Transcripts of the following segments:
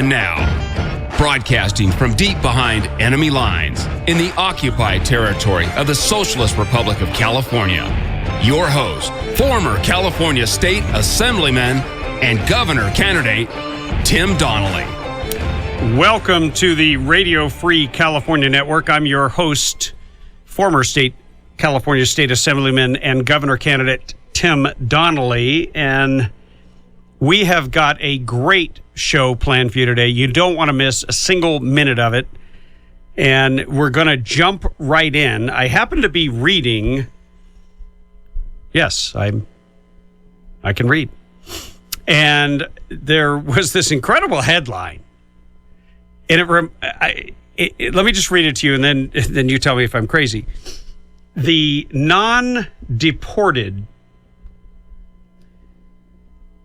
And now, broadcasting from deep behind enemy lines in the occupied territory of the Socialist Republic of California, your host, former California State Assemblyman and Governor candidate, Tim Donnelly. Welcome to the Radio Free California Network. I'm your host, former California State Assemblyman and Governor candidate, Tim Donnelly, and we have got a great show planned for you today. You don't want to miss a single minute of it, and we're going to jump right in. I happen to be reading. Yes, I can read. And there was this incredible headline, and let me just read it to you, and then you tell me if I'm crazy. The non-deported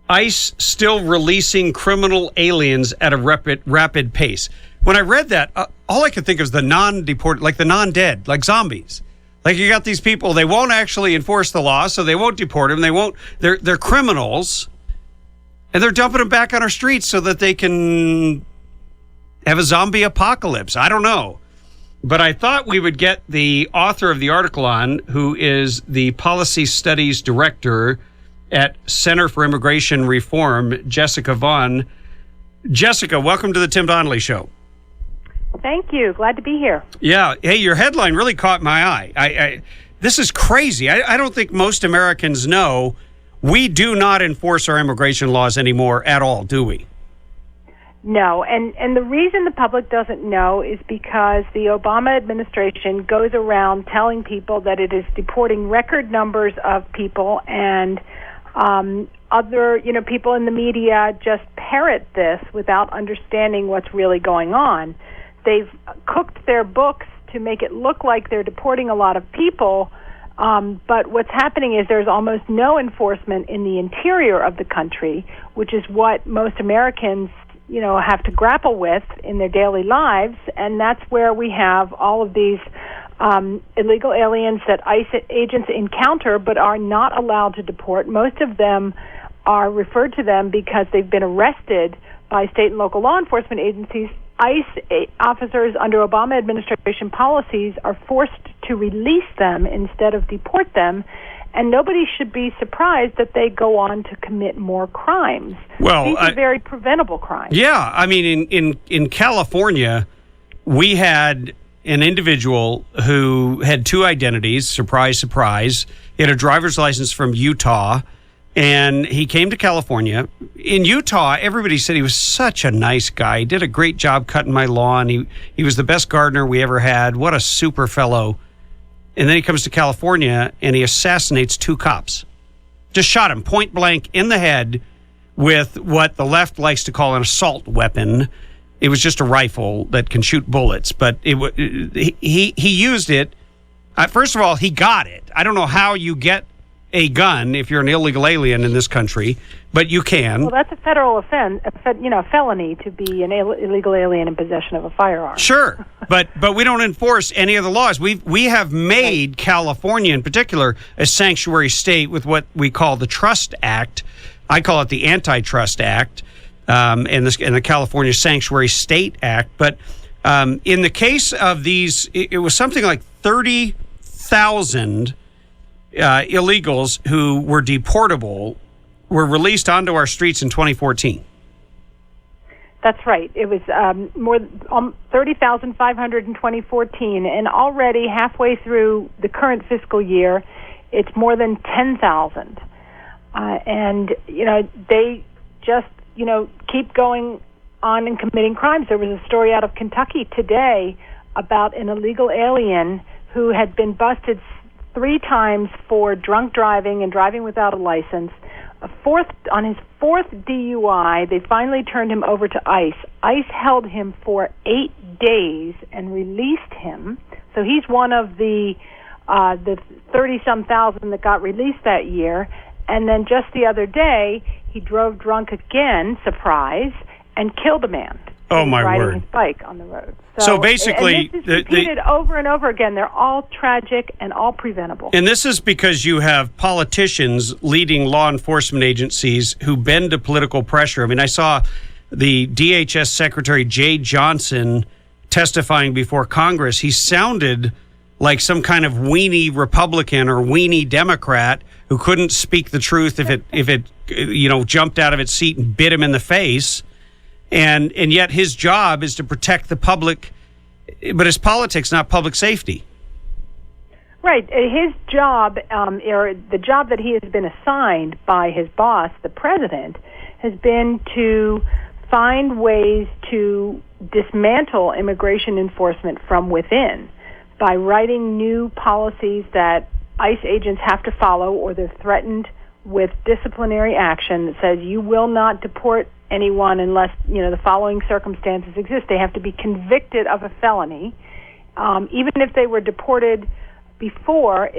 ICE still releasing criminal aliens at a rapid pace. When I read that, all I could think of was the non-deported, like the non-dead, like zombies. Like you got these people, they won't actually enforce the law, so they won't deport them. They're criminals, and they're dumping them back on our streets so that they can have a zombie apocalypse. I don't know. But I thought we would get the author of the article on, who is the Policy Studies Director at Center for Immigration Reform, Jessica Vaughn. Jessica, welcome to the Tim Donnelly Show. Thank you. Glad to be here. Yeah. Hey, your headline really caught my eye. This is crazy. I don't think most Americans know we do not enforce our immigration laws anymore at all, do we? No, and the reason the public doesn't know is because the Obama administration goes around telling people that it is deporting record numbers of people, and other people in the media just parrot this without understanding what's really going on. They've cooked their books to make it look like they're deporting a lot of people, but what's happening is there's almost no enforcement in the interior of the country, which is what most Americans have to grapple with in their daily lives, and that's where we have all of these illegal aliens that ICE agents encounter but are not allowed to deport. Most of them are referred to them because they've been arrested by state and local law enforcement agencies. ICE officers under Obama administration policies are forced to release them instead of deport them, and nobody should be surprised that they go on to commit more crimes. Well, these are very preventable crimes. Yeah, I mean, in California, we had an individual who had two identities, surprise, surprise. He had a driver's license from Utah, and he came to California. In Utah, everybody said he was such a nice guy. He did a great job cutting my lawn. He was the best gardener we ever had. What a super fellow. And then he comes to California, and he assassinates two cops. Just shot him point blank in the head with what the left likes to call an assault weapon. It was just a rifle that can shoot bullets, but he used it. First of all, he got it. I don't know how you get a gun if you're an illegal alien in this country, but you can. Well, that's a federal offense, a felony to be an illegal alien in possession of a firearm. Sure, but we don't enforce any of the laws. We have made California, in particular, a sanctuary state with what we call the Trust Act. I call it the Antitrust Act. And the California Sanctuary State Act. But in the case of these, it was something like 30,000 illegals who were deportable were released onto our streets in 2014. That's right. It was more 30,500 in 2014, and already halfway through the current fiscal year, it's more than 10,000. And they just keep going on and committing crimes. There was a story out of Kentucky today about an illegal alien who had been busted 3 times for drunk driving and driving without a license. On his fourth DUI, they finally turned him over to ICE. ICE held him for 8 days and released him. So he's one of the 30-some thousand that got released that year. And then just the other day, he drove drunk again, surprise, and killed a man. Oh, my riding word. his bike on the road. So basically, and this is repeated over and over again. They're all tragic and all preventable. And this is because you have politicians leading law enforcement agencies who bend to political pressure. I mean, I saw the DHS Secretary Jay Johnson testifying before Congress, he sounded like some kind of weenie Republican or weenie Democrat who couldn't speak the truth if it jumped out of its seat and bit him in the face. And yet his job is to protect the public, but it's politics, not public safety. Right. His job, or the job that he has been assigned by his boss, the president, has been to find ways to dismantle immigration enforcement from within by writing new policies that ICE agents have to follow, or they're threatened with disciplinary action that says you will not deport anyone unless the following circumstances exist. They have to be convicted of a felony, even if they were deported before.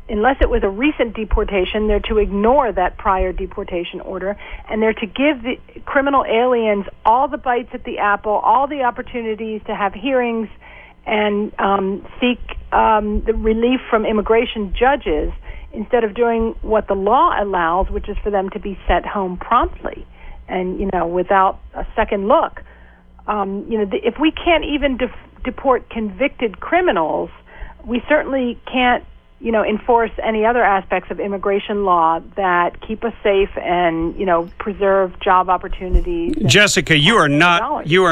Unless it was a recent deportation, they're to ignore that prior deportation order, and they're to give the criminal aliens all the bites at the apple, all the opportunities to have hearings and seek the relief from immigration judges, instead of doing what the law allows, which is for them to be sent home promptly and without a second look. If we can't even deport convicted criminals, we certainly can't enforce any other aspects of immigration law that keep us safe and preserve job opportunities. Jessica, you are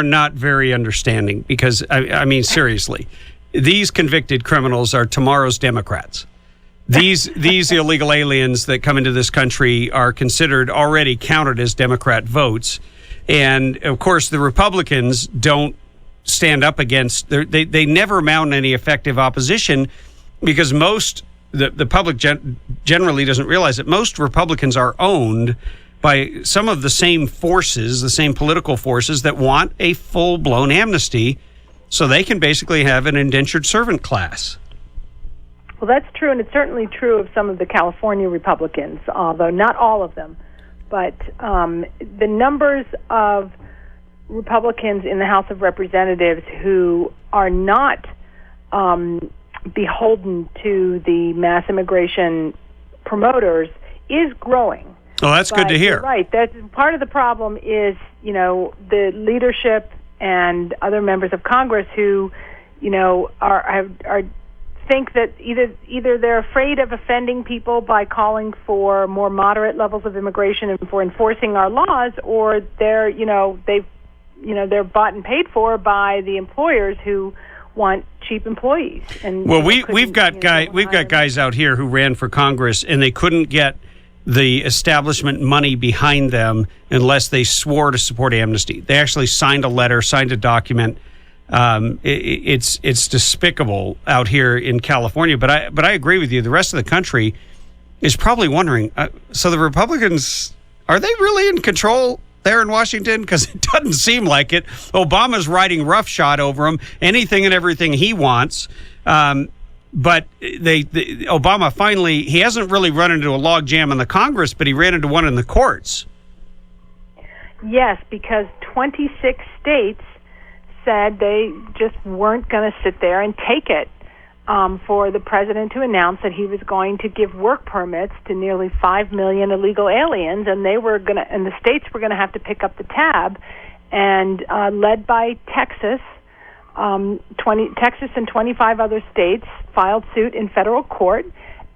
not very understanding, because I mean seriously, these convicted criminals are tomorrow's Democrats. These illegal aliens that come into this country are considered, already counted as Democrat votes, and of course the Republicans don't stand up against. They never mount any effective opposition, because the public generally doesn't realize that most Republicans are owned by some of the same forces, the same political forces that want a full-blown amnesty, so they can basically have an indentured servant class. Well, that's true, and it's certainly true of some of the California Republicans, although not all of them. But the numbers of Republicans in the House of Representatives who are not beholden to the mass immigration promoters is growing. Oh, that's good to hear. Right. That's part of the problem is, the leadership and other members of Congress who, are think that either they're afraid of offending people by calling for more moderate levels of immigration and for enforcing our laws, or they're they're bought and paid for by the employers who want cheap employees. And we've got guys out here who ran for Congress, and they couldn't get the establishment money behind them unless they swore to support amnesty. They actually signed a letter, signed a document. It's despicable out here in California, but I agree with you. The rest of the country is probably wondering, so the Republicans, are they really in control there in Washington? Because it doesn't seem like it. Obama's riding roughshod over him, anything and everything he wants. But Obama finally, he hasn't really run into a log jam in the Congress, but he ran into one in the courts. Yes, because 26 states said they just weren't going to sit there and take it for the president to announce that he was going to give work permits to nearly 5 million illegal aliens, and the states were going to have to pick up the tab. And led by Texas, Texas and 25 other states filed suit in federal court,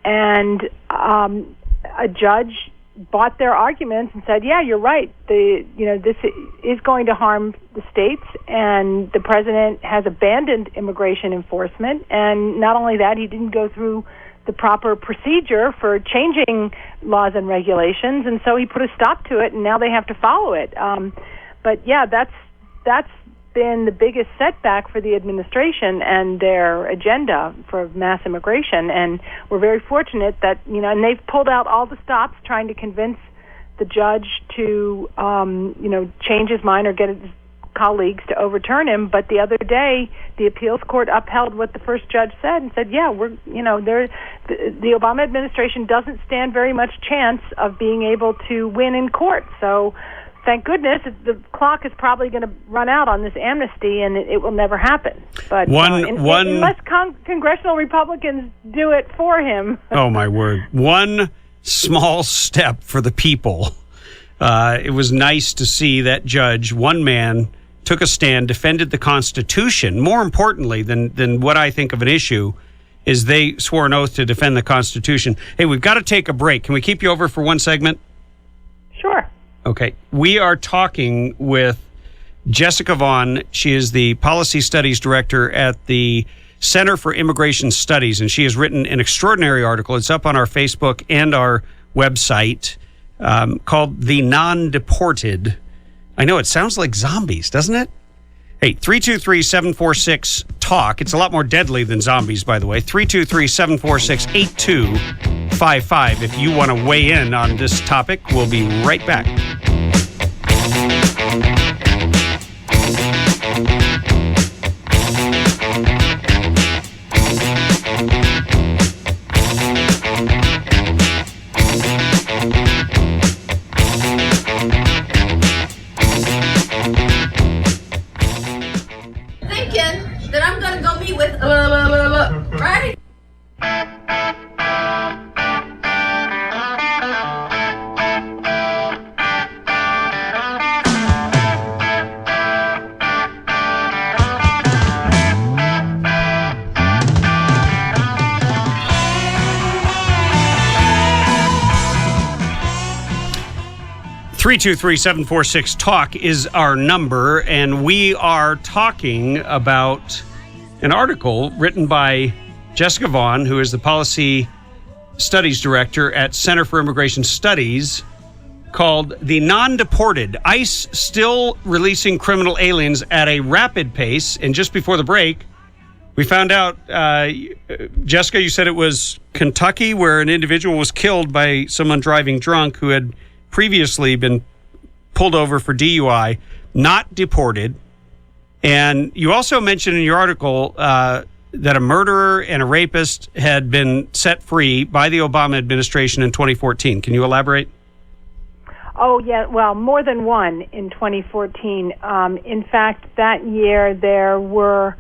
and a judge bought their arguments and said, "Yeah, you're right. This is going to harm the states, and the president has abandoned immigration enforcement. And not only that, he didn't go through the proper procedure for changing laws and regulations, and so he put a stop to it, and now they have to follow it." But yeah, that's been the biggest setback for the administration and their agenda for mass immigration. And we're very fortunate that, and they've pulled out all the stops trying to convince the judge to, change his mind or get his colleagues to overturn him. But the other day, the appeals court upheld what the first judge said and said, yeah, the Obama administration doesn't stand very much chance of being able to win in court. So thank goodness, the clock is probably going to run out on this amnesty, and it will never happen. But unless congressional Republicans do it for him. Oh, my word. One small step for the people. It was nice to see that judge, one man, took a stand, defended the Constitution. More importantly than what I think of an issue is they swore an oath to defend the Constitution. Hey, we've got to take a break. Can we keep you over for one segment? Sure. Okay. We are talking with Jessica Vaughn. She is the Policy Studies Director at the Center for Immigration Studies, and she has written an extraordinary article. It's up on our Facebook and our website called The Non-Deported. I know it sounds like zombies, doesn't it? Hey, 323-746-TALK. It's a lot more deadly than zombies, by the way. 323-746-8255. If you want to weigh in on this topic, we'll be right back. That I'm gonna go meet with right? (323-746-TALK) is our number, and we are talking about an article written by Jessica Vaughn, who is the Policy Studies Director at Center for Immigration Studies, called The Non-Deported. ICE still releasing criminal aliens at a rapid pace. And just before the break, we found out, Jessica, you said it was Kentucky, where an individual was killed by someone driving drunk who had previously been pulled over for DUI, not deported. And you also mentioned in your article that a murderer and a rapist had been set free by the Obama administration in 2014. Can you elaborate? Oh, yeah. Well, more than one in 2014. In fact, that year there were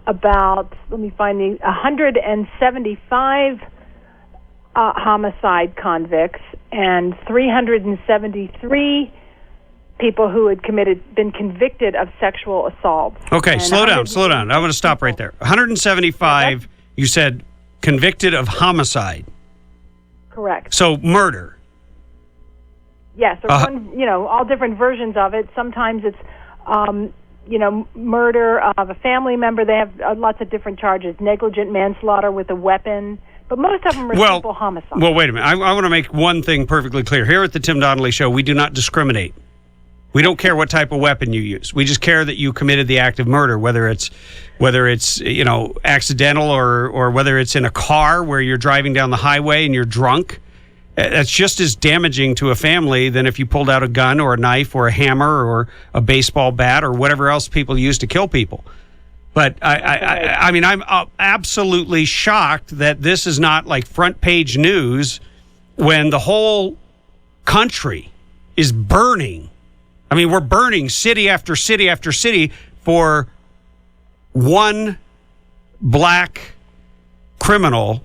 about, 175 homicide convicts and 373 people who had been convicted of sexual assaults. Okay, and slow down. I want to stop right there. 175, you said, convicted of homicide. Correct. So murder. Yes, all different versions of it. Sometimes it's, murder of a family member. They have lots of different charges. Negligent manslaughter with a weapon. But most of them are simple homicide. Well, wait a minute. I want to make one thing perfectly clear. Here at the Tim Donnelly Show, we do not discriminate. We don't care what type of weapon you use. We just care that you committed the act of murder, whether it's accidental or whether it's in a car where you're driving down the highway and you're drunk. That's just as damaging to a family than if you pulled out a gun or a knife or a hammer or a baseball bat or whatever else people use to kill people. But I'm absolutely shocked that this is not like front page news when the whole country is burning. I mean, we're burning city after city after city for one black criminal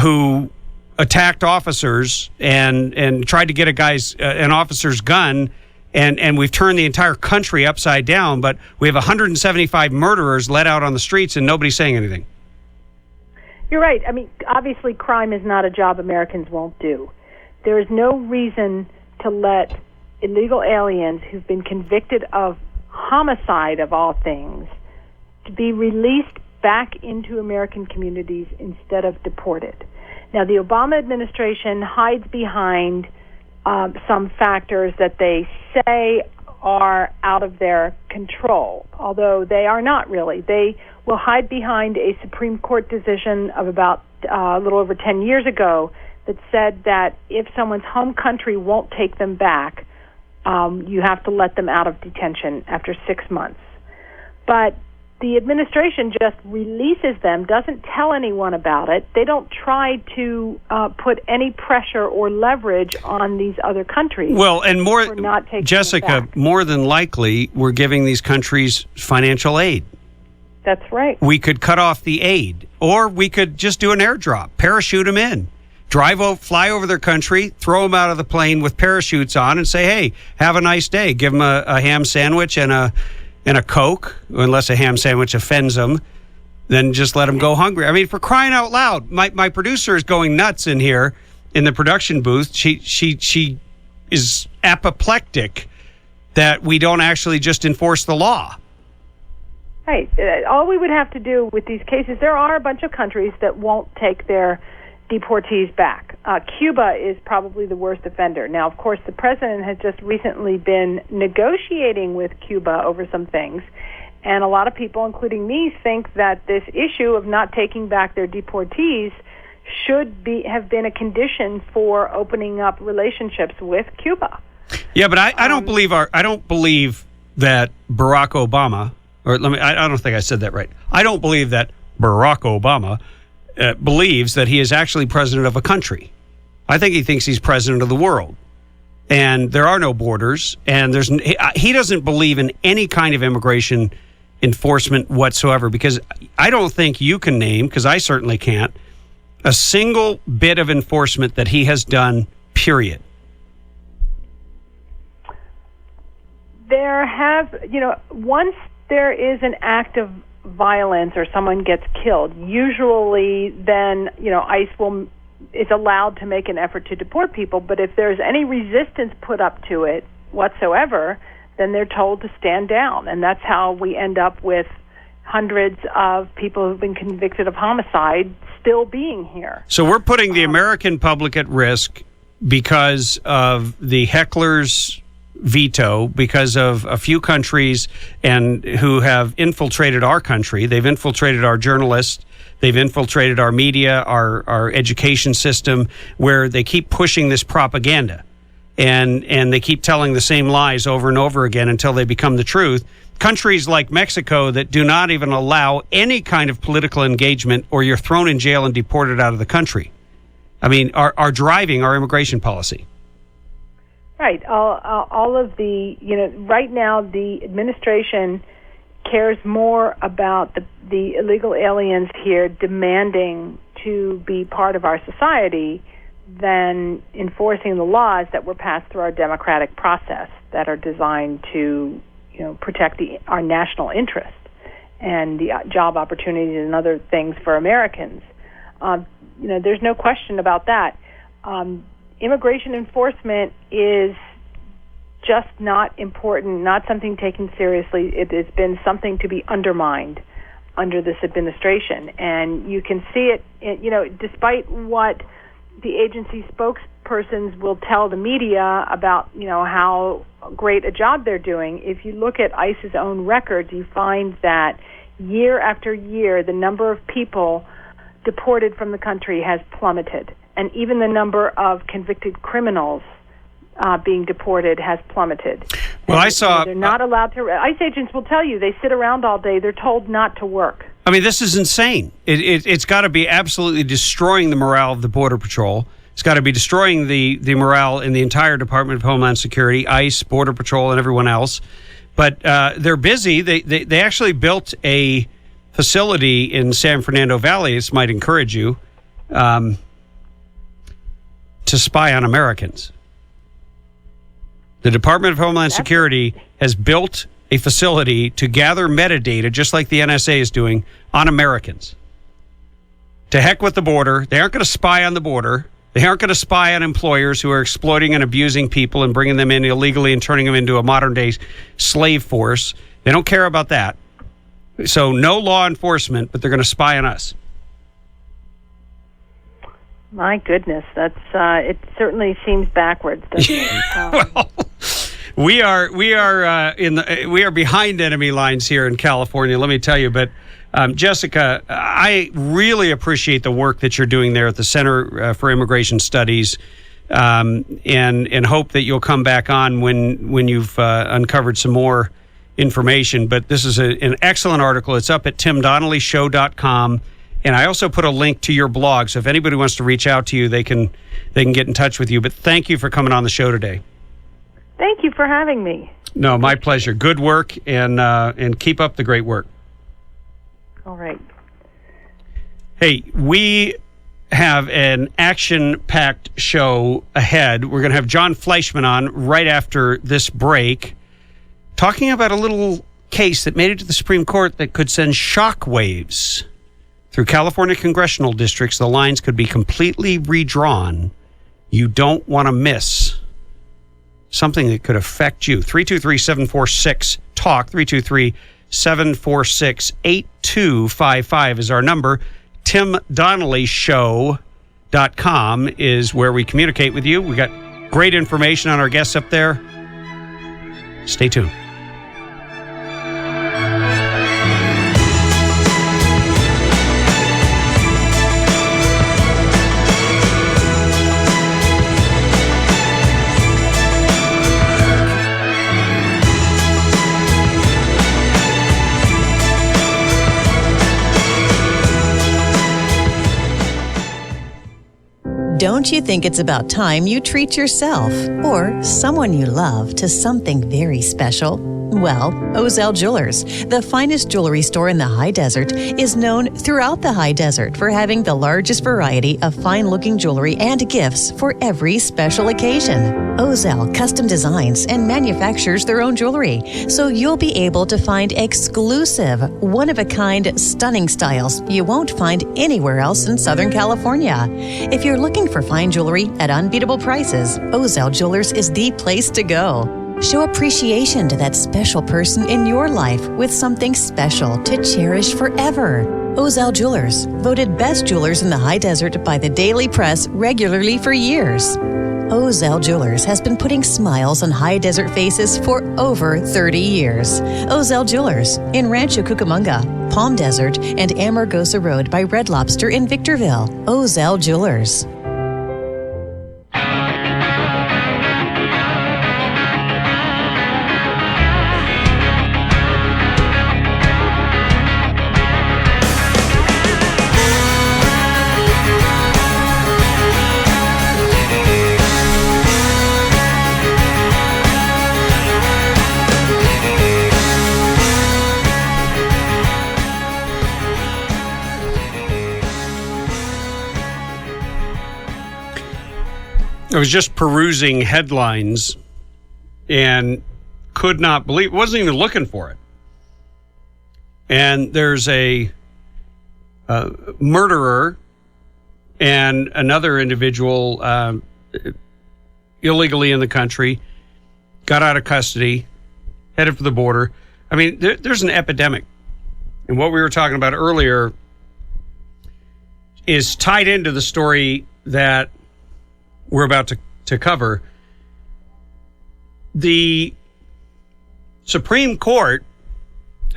who attacked officers and tried to get an officer's gun. And we've turned the entire country upside down, but we have 175 murderers let out on the streets and nobody's saying anything. You're right. I mean, obviously crime is not a job Americans won't do. There is no reason to let illegal aliens who've been convicted of homicide, of all things, to be released back into American communities instead of deported. Now, the Obama administration hides behind some factors that they say are out of their control, although they are not really. They will hide behind a Supreme Court decision of about a little over 10 years ago that said that if someone's home country won't take them back, you have to let them out of detention after 6 months. But the administration just releases them, doesn't tell anyone about it. They don't try to put any pressure or leverage on these other countries. Well, and more, for not taking Jessica, them back. More than likely, we're giving these countries financial aid. That's right. We could cut off the aid, or we could just do an airdrop, parachute them in. fly over their country, throw them out of the plane with parachutes on, and say, "Hey, have a nice day." Give them a ham sandwich and a Coke, unless a ham sandwich offends them. Then just let them go hungry. I mean, for crying out loud, my producer is going nuts in here in the production booth. She is apoplectic that we don't actually just enforce the law. Right. All we would have to do with these cases, there are a bunch of countries that won't take their deportees back. Cuba is probably the worst offender. Now, of course, the president has just recently been negotiating with Cuba over some things, and a lot of people, including me, think that this issue of not taking back their deportees should have been a condition for opening up relationships with Cuba. Yeah, but I don't believe that Barack Obama, or I don't think I said that right. I don't believe that Barack Obama believes that he is actually president of a country. I think he thinks he's president of the world. And there are no borders, and he doesn't believe in any kind of immigration enforcement whatsoever, because I don't think you can name, because I certainly can't, a single bit of enforcement that he has done, period. Once there is an act of violence or someone gets killed, usually then, ICE is allowed to make an effort to deport people. But if there's any resistance put up to it whatsoever, then they're told to stand down. And that's how we end up with hundreds of people who've been convicted of homicide still being here. So we're putting the American public at risk because of the heckler's veto, because of a few countries and who have infiltrated our country. They've infiltrated our journalists. They've infiltrated our media, our education system, where they keep pushing this propaganda. And they keep telling the same lies over and over again until they become the truth. Countries like Mexico that do not even allow any kind of political engagement, or you're thrown in jail and deported out of the country. I mean, are driving our immigration policy. Right. All of the, right now the administration cares more about the illegal aliens here demanding to be part of our society than enforcing the laws that were passed through our democratic process that are designed to, protect our national interest and the job opportunities and other things for Americans. There's no question about that. Immigration enforcement is just not important, not something taken seriously. It has been something to be undermined under this administration. And you can see it, despite what the agency spokespersons will tell the media about, how great a job they're doing. If you look at ICE's own records, you find that year after year, the number of people deported from the country has plummeted. And even the number of convicted criminals being deported has plummeted. Well, I saw... They're not allowed to... ICE agents will tell you they sit around all day. They're told not to work. I mean, this is insane. It's got to be absolutely destroying the morale of the Border Patrol. It's got to be destroying the morale in the entire Department of Homeland Security, ICE, Border Patrol, and everyone else. But they're busy. They actually built a facility in San Fernando Valley. This might encourage you. To spy on Americans. The Department of Homeland Security has built a facility to gather metadata, just like the NSA is doing, on Americans. To heck with the border. They aren't going to spy on the border. They aren't going to spy on employers who are exploiting and abusing people and bringing them in illegally and turning them into a modern-day slave force. They don't care about that. So no law enforcement, but they're going to spy on us. My goodness, that's it. Certainly seems backwards, doesn't it? Well, we are behind enemy lines here in California. Let me tell you, but Jessica, I really appreciate the work that you're doing there at the Center for Immigration Studies, and hope that you'll come back on when you've uncovered some more information. But this is an excellent article. It's up at timdonnellyshow.com. And I also put a link to your blog, so if anybody wants to reach out to you, they can get in touch with you. But thank you for coming on the show today. Thank you for having me. No, my pleasure. Good work, and keep up the great work. All right. Hey, we have an action-packed show ahead. We're going to have Jon Fleischman on right after this break, talking about a little case that made it to the Supreme Court that could send shockwaves through California congressional districts. The lines could be completely redrawn. You don't want to miss something that could affect you. 323-746-TALK, 323-746-8255 is our number. TimDonnellyShow.com is where we communicate with you. We got great information on our guests up there. Stay tuned. Don't you think it's about time you treat yourself or someone you love to something very special? Well, Ozell Jewelers, the finest jewelry store in the high desert, is known throughout the high desert for having the largest variety of fine-looking jewelry and gifts for every special occasion. Ozell custom designs and manufactures their own jewelry, so you'll be able to find exclusive, one-of-a-kind, stunning styles you won't find anywhere else in Southern California. If you're looking for fine jewelry at unbeatable prices, Ozell Jewelers is the place to go. Show appreciation to that special person in your life with something special to cherish forever. Ozell Jewelers, voted best jewelers in the high desert by the Daily Press regularly for years. Ozell Jewelers has been putting smiles on high desert faces for over 30 years. Ozell Jewelers in Rancho Cucamonga, Palm Desert, and Amargosa Road by Red Lobster in Victorville. Ozell Jewelers. I was just perusing headlines and could not believe, wasn't even looking for it. And there's a murderer and another individual illegally in the country, got out of custody, headed for the border. I mean, there's an epidemic. And what we were talking about earlier is tied into the story that we're about to cover. The Supreme Court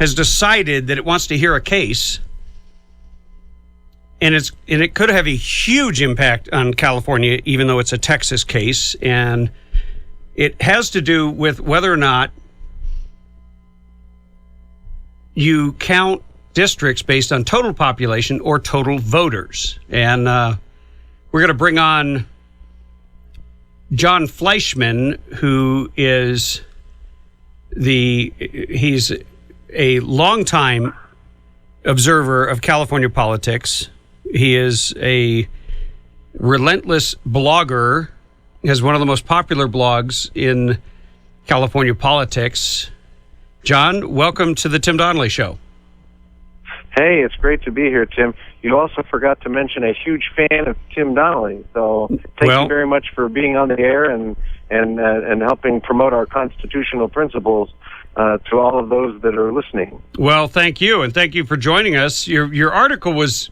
has decided that it wants to hear a case, and it could have a huge impact on California, even though it's a Texas case, and it has to do with whether or not you count districts based on total population or total voters. And we're going to bring on Jon Fleischman, who is he's a longtime observer of California politics. He is a relentless blogger, has one of the most popular blogs in California politics. Jon, welcome to the Tim Donnelly Show. Hey, it's great to be here, Tim. You also forgot to mention a huge fan of Tim Donnelly, so thank you very much for being on the air and helping promote our constitutional principles to all of those that are listening. Well, thank you, and thank you for joining us. Your article was,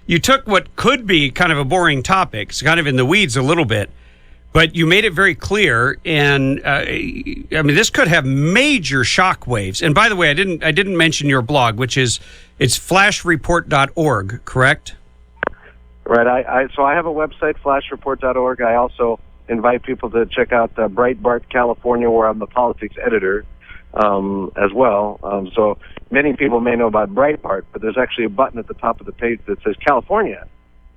you took what could be kind of a boring topic, it's kind of in the weeds a little bit, but you made it very clear, and I mean, this could have major shockwaves. And by the way, I didn't mention your blog, which is it's flashreport.org, correct? Right. So I have a website, flashreport.org. I also invite people to check out Breitbart California, where I'm the politics editor as well. So many people may know about Breitbart, but there's actually a button at the top of the page that says California.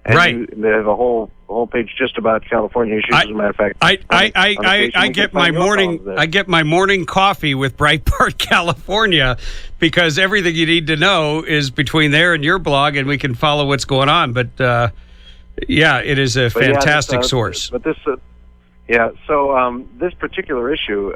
And right. They have a whole page just about California issues. As a matter of fact, I get my morning coffee with Breitbart California, because everything you need to know is between there and your blog, and we can follow what's going on. But Yeah, it is a fantastic source. But this, so this particular issue,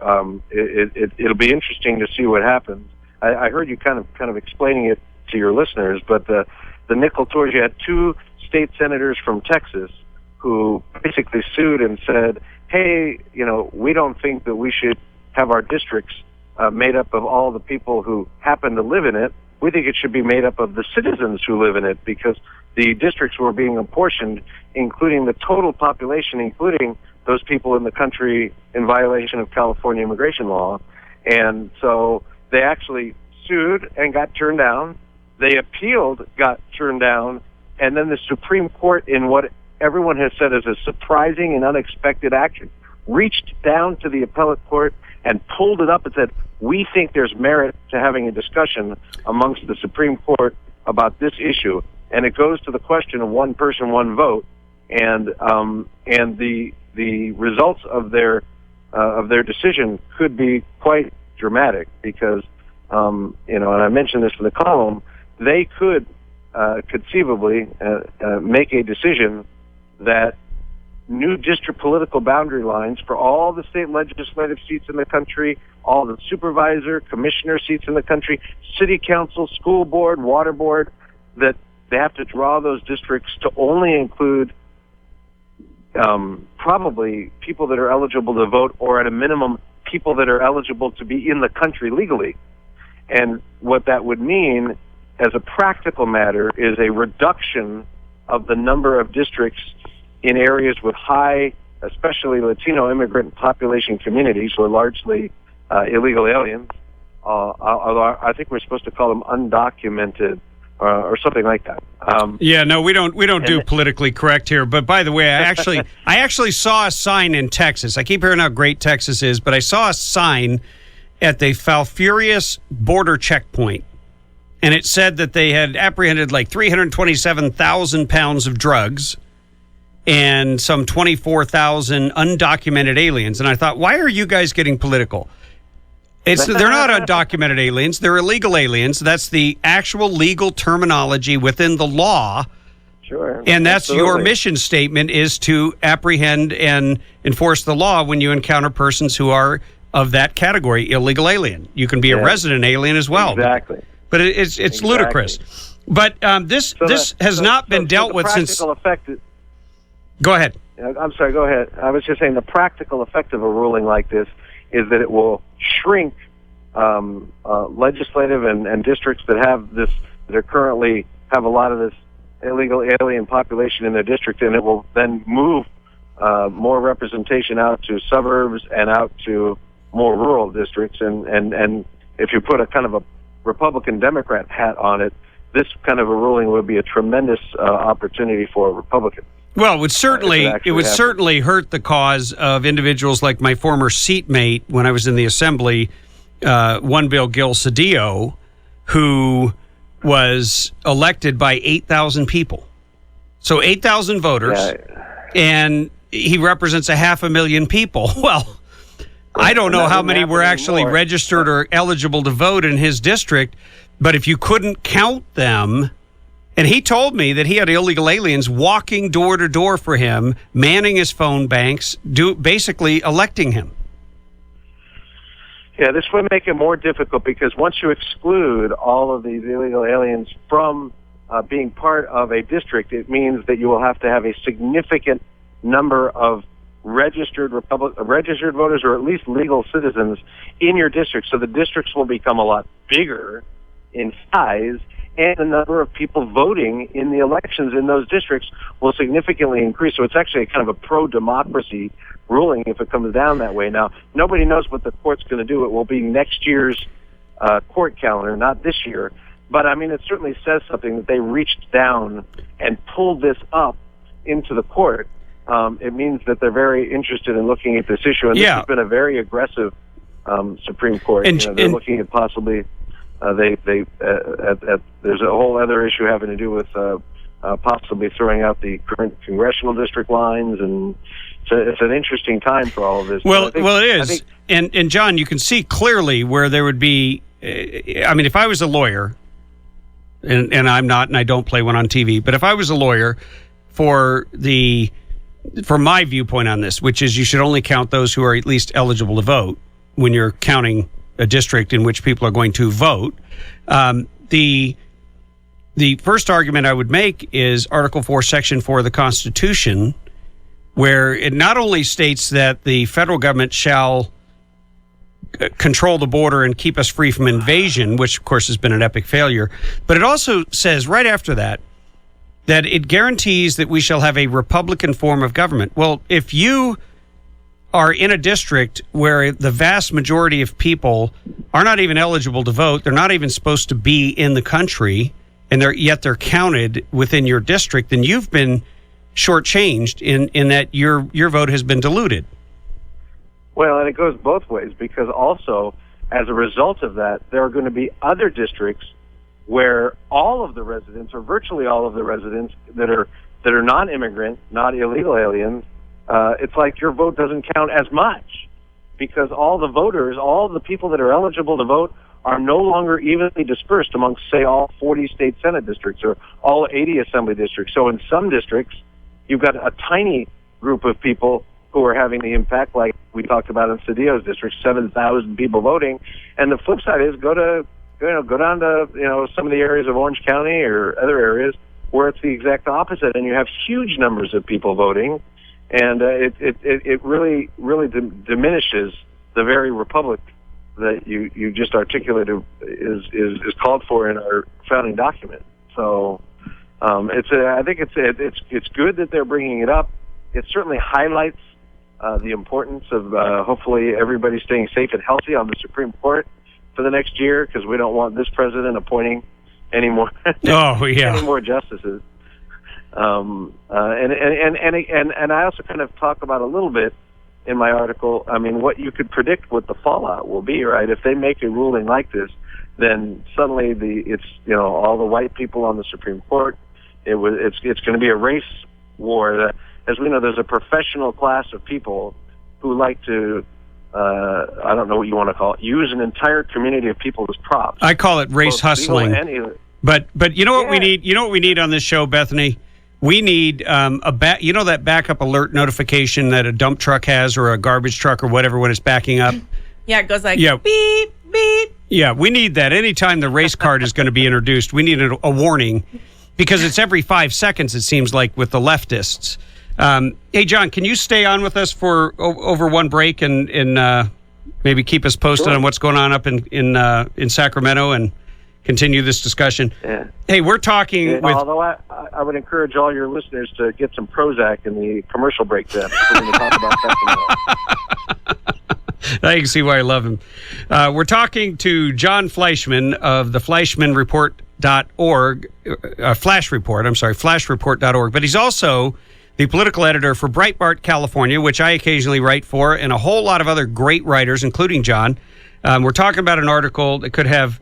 it'll be interesting to see what happens. I heard you kind of explaining it to your listeners, but the nickel tours, you had two state senators from Texas who basically sued and said, hey, we don't think that we should have our districts made up of all the people who happen to live in it. We think it should be made up of the citizens who live in it, because the districts were being apportioned, including the total population, including those people in the country in violation of California immigration law. And so they actually sued and got turned down. They appealed, got turned down, and then the Supreme Court, in what everyone has said is a surprising and unexpected action, reached down to the appellate court and pulled it up and said, we think there's merit to having a discussion amongst the Supreme Court about this issue. And it goes to the question of one person, one vote, and the results of their decision could be quite dramatic, because and I mentioned this in the column, they could conceivably make a decision that new district political boundary lines for all the state legislative seats in the country, all the supervisor, commissioner seats in the country, city council, school board, water board, that they have to draw those districts to only include probably people that are eligible to vote, or at a minimum, people that are eligible to be in the country legally. And what that would mean, as a practical matter, is a reduction of the number of districts in areas with high, especially Latino immigrant population communities, who are largely illegal aliens, although I think we're supposed to call them undocumented or something like that. We don't do politically correct here. But by the way, I actually saw a sign in Texas. I keep hearing how great Texas is, but I saw a sign at the Falfurrias border checkpoint, and it said that they had apprehended like 327,000 pounds of drugs and some 24,000 undocumented aliens. And I thought, why are you guys getting political? They're not undocumented aliens. They're illegal aliens. That's the actual legal terminology within the law. Sure. And that's absolutely. Your mission statement, is to apprehend and enforce the law when you encounter persons who are of that category, illegal alien. You can be a resident alien as well. Exactly. But it's ludicrous. But this has not been dealt with since... Go ahead. I'm sorry, go ahead. I was just saying the practical effect of a ruling like this is that it will shrink legislative and districts that have this, that are currently have a lot of this illegal alien population in their district, and it will then move more representation out to suburbs and out to more rural districts. And if you put a kind of a Republican-Democrat hat on it, this kind of a ruling would be a tremendous opportunity for Republicans. Well, it would certainly hurt the cause of individuals like my former seatmate when I was in the Assembly, One Bill Gil Cedillo, who was elected by 8,000 people. So 8,000 voters, and he represents 500,000 people. Well, I don't know how many were actually registered or eligible to vote in his district, but if you couldn't count them... And he told me that he had illegal aliens walking door to door for him, manning his phone banks, basically electing him. Yeah, this would make it more difficult, because once you exclude all of these illegal aliens from being part of a district, it means that you will have to have a significant number of registered voters, or at least legal citizens, in your district. So the districts will become a lot bigger in size, and the number of people voting in the elections in those districts will significantly increase. So it's actually kind of a pro-democracy ruling if it comes down that way. Now, nobody knows what the court's going to do. It will be next year's court calendar, not this year. But, I mean, it certainly says something that they reached down and pulled this up into the court. It means that they're very interested in looking at this issue. And this has been a very aggressive Supreme Court. They're looking at possibly... there's a whole other issue having to do with possibly throwing out the current congressional district lines, and it's an interesting time for all of this. Well, it is. And John, you can see clearly where there would be. I mean, if I was a lawyer, and I'm not, and I don't play one on TV, but if I was a lawyer from my viewpoint on this, which is you should only count those who are at least eligible to vote when you're counting a district in which people are going to vote. The first argument I would make is Article 4, Section 4 of the Constitution, where it not only states that the federal government shall control the border and keep us free from invasion, which of course has been an epic failure, but it also says right after that it guarantees that we shall have a Republican form of government. Well, if you are in a district where the vast majority of people are not even eligible to vote, they're not even supposed to be in the country, and yet they're counted within your district, then you've been shortchanged in that your vote has been diluted. Well, and it goes both ways, because also, as a result of that, there are going to be other districts where all of the residents, or virtually all of the residents that are non-immigrant, not illegal aliens, it's like your vote doesn't count as much, because all the voters, all the people that are eligible to vote, are no longer evenly dispersed amongst, say, all 40 state Senate districts or all 80 assembly districts. So in some districts, you've got a tiny group of people who are having the impact, like we talked about in Cedillo's district, 7,000 people voting. And the flip side is go down to some of the areas of Orange County or other areas where it's the exact opposite, and you have huge numbers of people voting, and it really diminishes the very republic that you just articulated is called for in our founding document. So I think it's good that they're bringing it up. It certainly highlights the importance of hopefully everybody staying safe and healthy on the Supreme Court for the next year, because we don't want this president appointing any more any more justices. And I also kind of talk about a little bit in my article, I mean, what you could predict what the fallout will be, right? If they make a ruling like this, then suddenly it's all the white people on the Supreme Court. It's going to be a race war. As we know, there's a professional class of people who like to, I don't know what you want to call it, use an entire community of people as props. I call it race hustling. But you know what we need? You know what we need on this show, Bethany? We need that backup alert notification that a dump truck has, or a garbage truck or whatever, when it's backing up. Yeah, it goes like beep, beep. Yeah, we need that. Anytime the race card is going to be introduced, we need a warning, because it's every 5 seconds, it seems like, with the leftists. Hey, John, can you stay on with us for over one break and maybe keep us posted on what's going on up in Sacramento and continue this discussion? Yeah. Hey, we're talking with... Although I would encourage all your listeners to get some Prozac in the commercial break then. We're going to talk about Sacramento. I can see why I love him. We're talking to Jon Fleischman of the FleischmanReport.org, flashreport.org, but he's also the political editor for Breitbart California, which I occasionally write for, and a whole lot of other great writers, including John. We're talking about an article that could have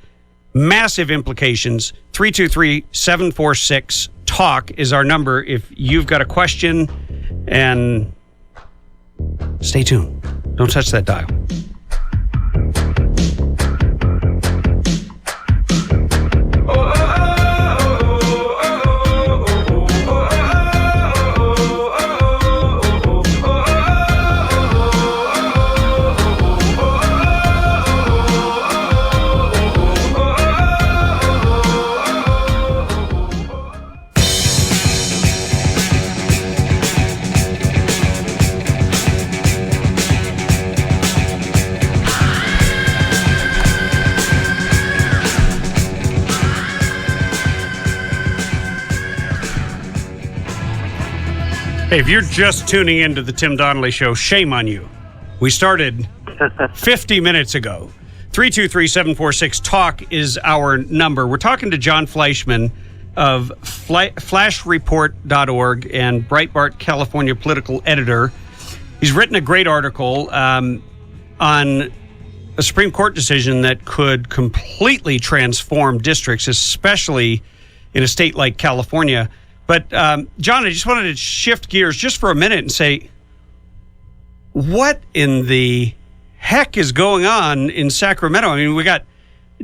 massive implications. 323-746-TALK is our number if you've got a question. And stay tuned. Don't touch that dial. Hey, if you're just tuning into the Tim Donnelly Show, shame on you. We started 50 minutes ago. 323-746-TALK is our number. We're talking to Jon Fleischman of FlashReport.org and Breitbart California political editor. He's written a great article on a Supreme Court decision that could completely transform districts, especially in a state like California. But, John, I just wanted to shift gears just for a minute and say, what in the heck is going on in Sacramento? I mean, we got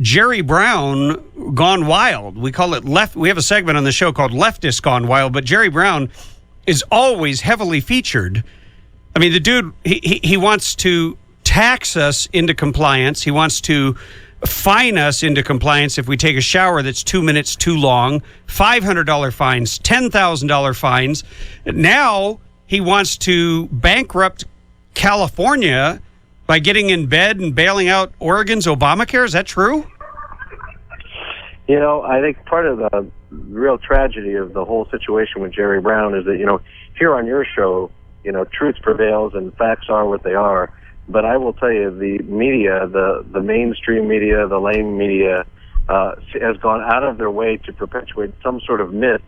Jerry Brown gone wild. We call it we have a segment on the show called Leftist Gone Wild, but Jerry Brown is always heavily featured. I mean, the dude, he wants to tax us into compliance. He wants to fine us into compliance if we take a shower that's 2 minutes too long, $500 fines, $10,000 fines. Now he wants to bankrupt California by getting in bed and bailing out Oregon's Obamacare. Is that true? You know, I think part of the real tragedy of the whole situation with Jerry Brown is that, you know, here on your show, you know, truth prevails and facts are what they are. But I will tell you, the media, the mainstream media, the lame media, has gone out of their way to perpetuate some sort of myth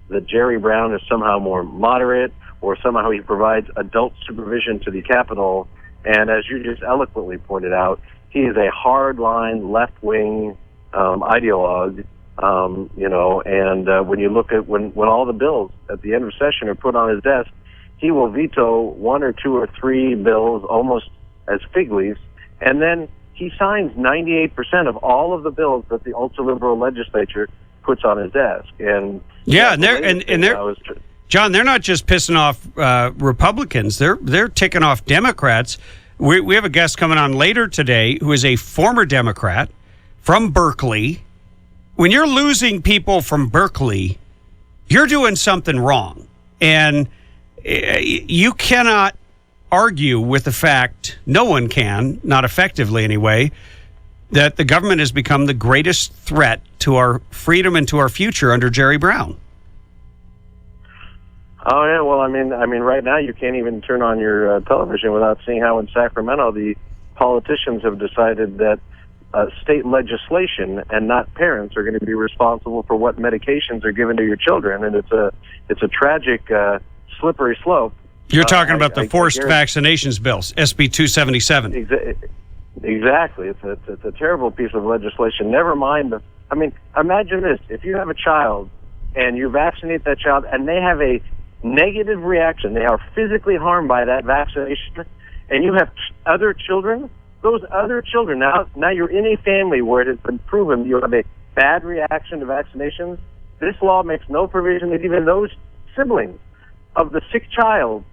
that Jerry Brown is somehow more moderate or somehow he provides adult supervision to the Capitol. And as you just eloquently pointed out, he is a hardline left-wing ideologue, you know, and when you look at when all the bills at the end of session are put on his desk, he will veto 1 or 2 or 3 bills almost as fig leaves, and then he signs 98% of all of the bills that the ultra-liberal legislature puts on his desk. And yeah, and they're John, they're not just pissing off Republicans; they're ticking off Democrats. We have a guest coming on later today who is a former Democrat from Berkeley. When you're losing people from Berkeley, you're doing something wrong, and you cannot argue with the fact, no one can, not effectively anyway, that the government has become the greatest threat to our freedom and to our future under Jerry Brown. Oh yeah, well, I mean, right now you can't even turn on your television without seeing how in Sacramento the politicians have decided that state legislation and not parents are going to be responsible for what medications are given to your children, and it's a tragic, slippery slope. You're talking about the forced vaccinations bills, SB 277. Exactly. It's a terrible piece of legislation. Never mind I mean, imagine this. If you have a child and you vaccinate that child and they have a negative reaction, they are physically harmed by that vaccination, and you have other children, those other children, now you're in a family where it has been proven you have a bad reaction to vaccinations. This law makes no provision that even those siblings of the sick child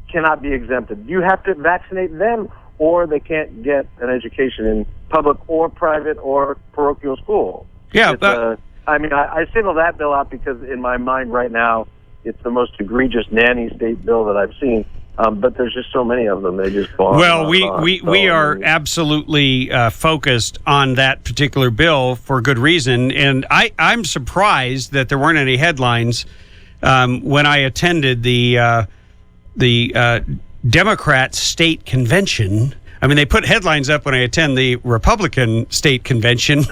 cannot be exempted. You have to vaccinate them, or they can't get an education in public or private or parochial school. Yeah, I single that bill out because in my mind right now, it's the most egregious nanny state bill that I've seen. But there's just so many of them. They just go on. Well, we are absolutely focused on that particular bill for good reason, and I'm surprised that there weren't any headlines when I attended the Democrat state convention. I mean, they put headlines up when I attend the Republican state convention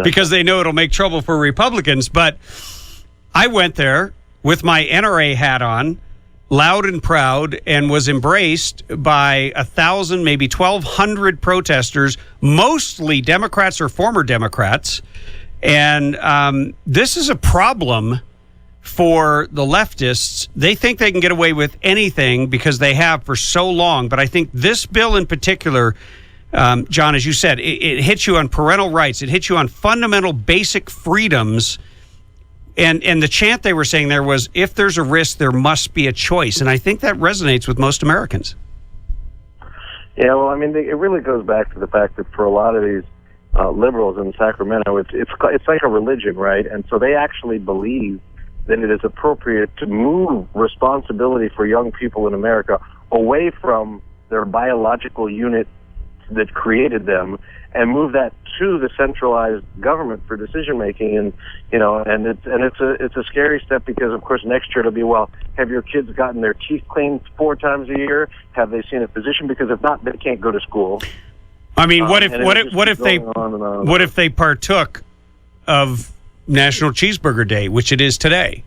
because they know it'll make trouble for Republicans. But I went there with my NRA hat on, loud and proud, and was embraced by 1,000, maybe 1,200 protesters, mostly Democrats or former Democrats. And this is a problem for the leftists. They think they can get away with anything because they have for so long. But I think this bill in particular, John, as you said, it hits you on parental rights. It hits you on fundamental basic freedoms. And the chant they were saying there was, if there's a risk, there must be a choice. And I think that resonates with most Americans. Yeah, well, I mean, it really goes back to the fact that for a lot of these liberals in Sacramento, it's like a religion, right? And so they actually believe that it is appropriate to move responsibility for young people in America away from their biological unit that created them and move that to the centralized government for decision making. And it's a scary step because of course next year it'll be, well, have your kids gotten their teeth cleaned 4 times a year? Have they seen a physician? Because if not, they can't go to school. I mean, what if they partook of National Cheeseburger Day, which it is today?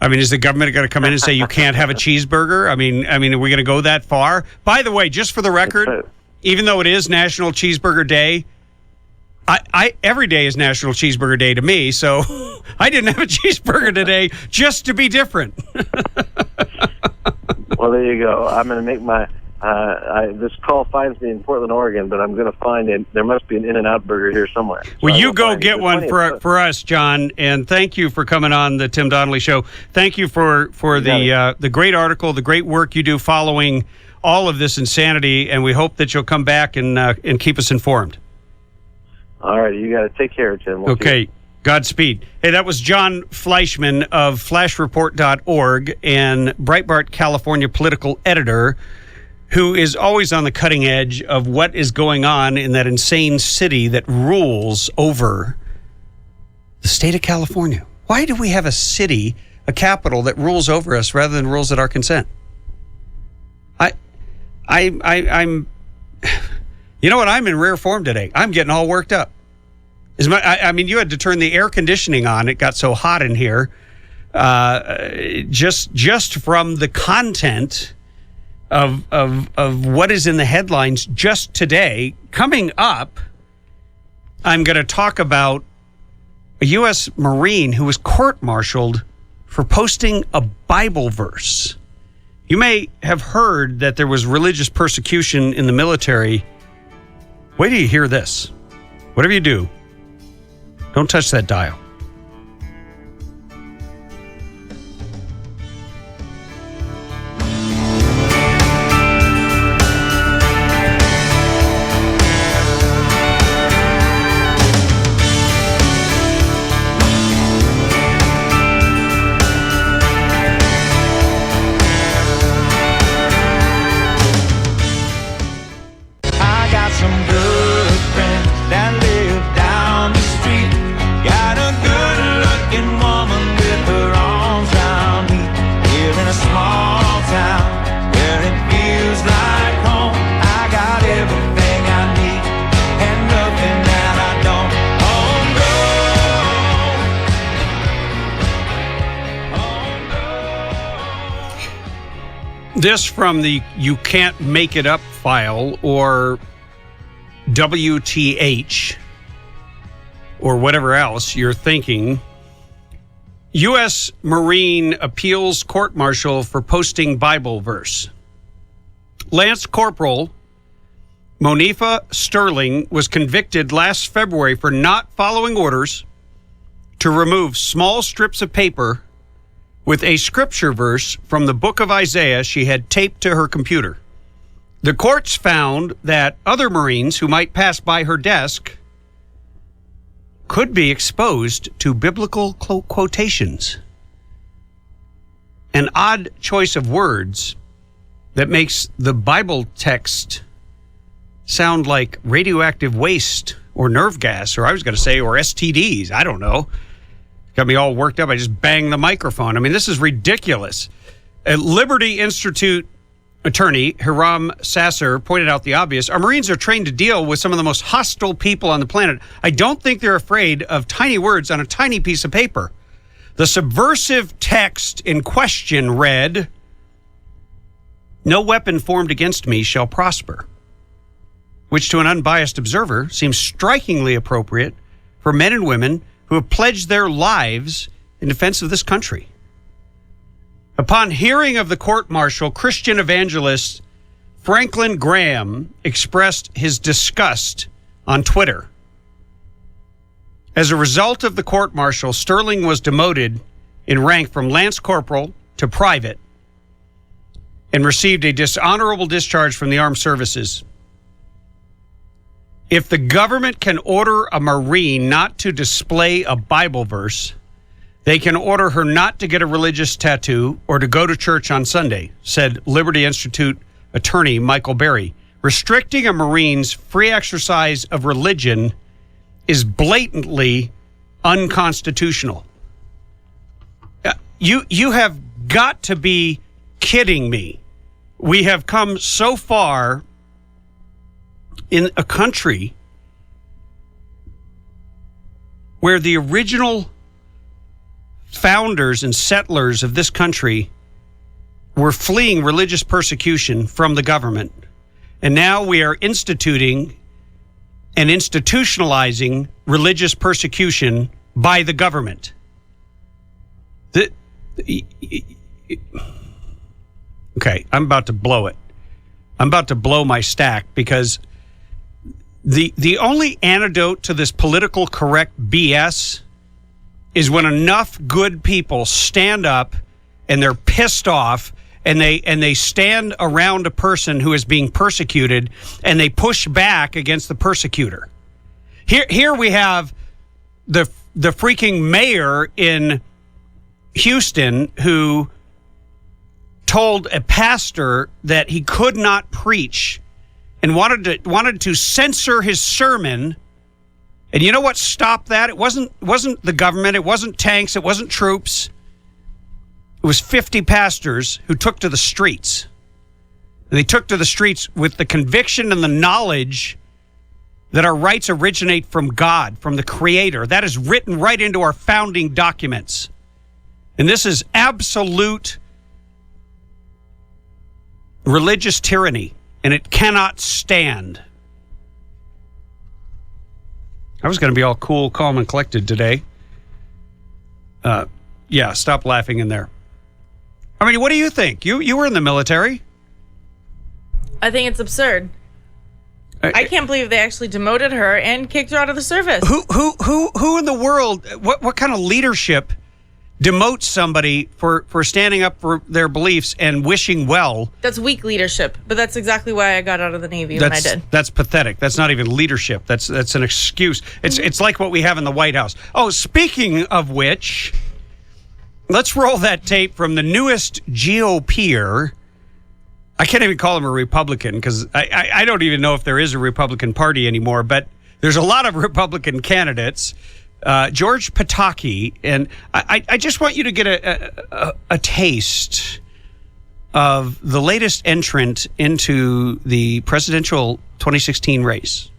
I mean, is the government going to come in and say you can't have a cheeseburger? I mean, are we going to go that far? By the way, just for the record, even though it is National Cheeseburger Day, I every day is National Cheeseburger Day to me, so I didn't have a cheeseburger today just to be different. Well, there you go. I'm going to make This call finds me in Portland, Oregon, but I'm going to find it. There must be an In-N-Out burger here somewhere. So well, you go get one for us, John, and thank you for coming on the Tim Donnelly Show. Thank you for the great article, the great work you do following all of this insanity, and we hope that you'll come back and keep us informed. All right, you got to take care, Tim. Okay. Godspeed. Hey, that was Jon Fleischman of FlashReport.org and Breitbart, California political editor, who is always on the cutting edge of what is going on in that insane city that rules over the state of California. Why do we have a city, a capital, that rules over us rather than rules at our consent? I'm you know what? I'm in rare form today. I'm getting all worked up. I mean, you had to turn the air conditioning on. It got so hot in here. Just from the content of what is in the headlines just today. Coming up, I'm going to talk about a U.S. Marine who was court-martialed for posting a Bible verse. You may have heard that there was religious persecution in the military. Wait till you hear this. Whatever you do, don't touch that dial. This from the You Can't Make It Up file, or WTH, or whatever else you're thinking. U.S. Marine appeals court-martial for posting Bible verse. Lance Corporal Monifa Sterling was convicted last February for not following orders to remove small strips of paper with a scripture verse from the book of Isaiah she had taped to her computer. The courts found that other Marines who might pass by her desk could be exposed to biblical quotations. An odd choice of words that makes the Bible text sound like radioactive waste or nerve gas, or I was going to say, or STDs. I don't know. Got me all worked up. I just banged the microphone. I mean, this is ridiculous. A Liberty Institute attorney, Hiram Sasser, pointed out the obvious. Our Marines are trained to deal with some of the most hostile people on the planet. I don't think they're afraid of tiny words on a tiny piece of paper. The subversive text in question read, "No weapon formed against me shall prosper," which to an unbiased observer seems strikingly appropriate for men and women who have pledged their lives in defense of this country. Upon hearing of the court-martial, Christian evangelist Franklin Graham expressed his disgust on Twitter. As a result of the court-martial, Sterling was demoted in rank from Lance Corporal to private and received a dishonorable discharge from the armed services. If the government can order a Marine not to display a Bible verse, they can order her not to get a religious tattoo or to go to church on Sunday, said Liberty Institute attorney Michael Berry. Restricting a Marine's free exercise of religion is blatantly unconstitutional. You have got to be kidding me. We have come so far in a country where the original founders and settlers of this country were fleeing religious persecution from the government. And now we are instituting and institutionalizing religious persecution by the government. Okay, I'm about to blow it. I'm about to blow my stack because the only antidote to this political correct BS is when enough good people stand up and they're pissed off and they stand around a person who is being persecuted and they push back against the persecutor. Here we have the freaking mayor in Houston who told a pastor that he could not preach and wanted to censor his sermon. And you know what stopped that? It wasn't the government, it wasn't tanks, it wasn't troops. It was 50 pastors who took to the streets. And they took to the streets with the conviction and the knowledge that our rights originate from God, from the Creator. That is written right into our founding documents. And this is absolute religious tyranny, and it cannot stand. I was going to be all cool, calm, and collected today. Yeah, stop laughing in there. I mean, what do you think? You were in the military. I think it's absurd. I can't believe they actually demoted her and kicked her out of the service. Who in the world? What kind of leadership demotes somebody for standing up for their beliefs and wishing well? That's weak leadership, but that's exactly why I got out of the Navy when I did. That's pathetic. That's not even leadership. That's an excuse. It's like what we have in the White House. Oh, speaking of which, let's roll that tape from the newest GOPer. I can't even call him a Republican because I don't even know if there is a Republican Party anymore, but there's a lot of Republican candidates. George Pataki, and I just want you to get a taste of the latest entrant into the presidential 2016 race.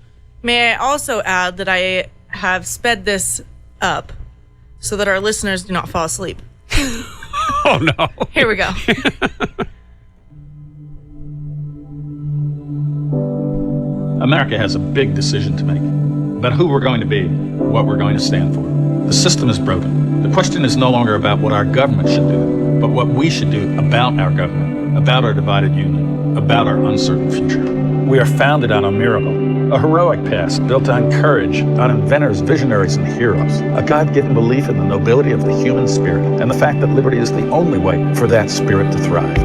May I also add that I have sped this up so that our listeners do not fall asleep. Oh, no. Here we go. America has a big decision to make about who we're going to be, what we're going to stand for. The system is broken. The question is no longer about what our government should do, but what we should do about our government, about our divided union, about our uncertain future. We are founded on a miracle, a heroic past built on courage, on inventors, visionaries, and heroes, a God-given belief in the nobility of the human spirit, and the fact that liberty is the only way for that spirit to thrive.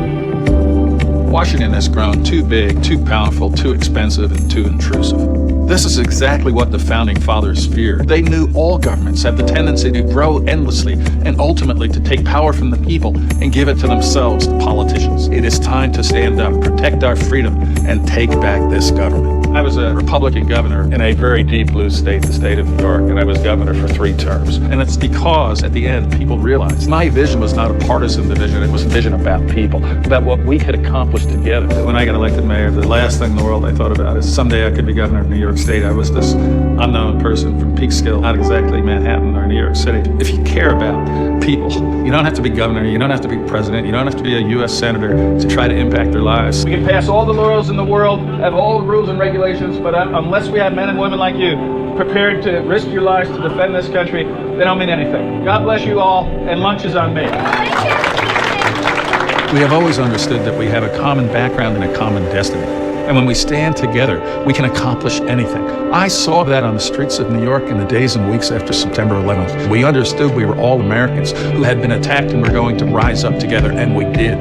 Washington has grown too big, too powerful, too expensive, and too intrusive. This is exactly what the Founding Fathers feared. They knew all governments have the tendency to grow endlessly and ultimately to take power from the people and give it to themselves, the politicians. It is time to stand up, protect our freedom, and take back this government. I was a Republican governor in a very deep blue state, the state of New York, and I was governor for 3 terms. And it's because, at the end, people realized my vision was not a partisan vision, it was a vision about people, about what we could accomplish together. When I got elected mayor, the last thing in the world I thought about is someday I could be governor of New York State. I was this unknown person from Peekskill, not exactly Manhattan or New York City. If you care about people, you don't have to be governor, you don't have to be president, you don't have to be a U.S. senator to try to impact their lives. We can pass all the laws in the world, have all the rules and regulations, but unless we have men and women like you prepared to risk your lives to defend this country, they don't mean anything. God bless you all, and lunch is on me. We have always understood that we have a common background and a common destiny. And when we stand together, we can accomplish anything. I saw that on the streets of New York in the days and weeks after September 11th. We understood we were all Americans who had been attacked and were going to rise up together, and we did.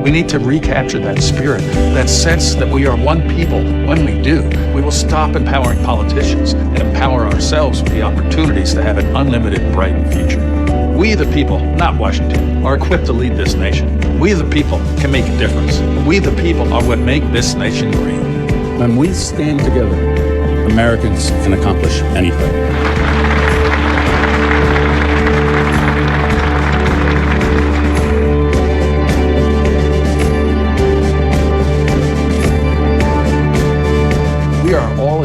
We need to recapture that spirit, that sense that we are one people. When we do, we will stop empowering politicians and empower ourselves with the opportunities to have an unlimited, bright future. We, the people, not Washington, are equipped to lead this nation. We, the people, can make a difference. We, the people, are what make this nation great. When we stand together, Americans can accomplish anything.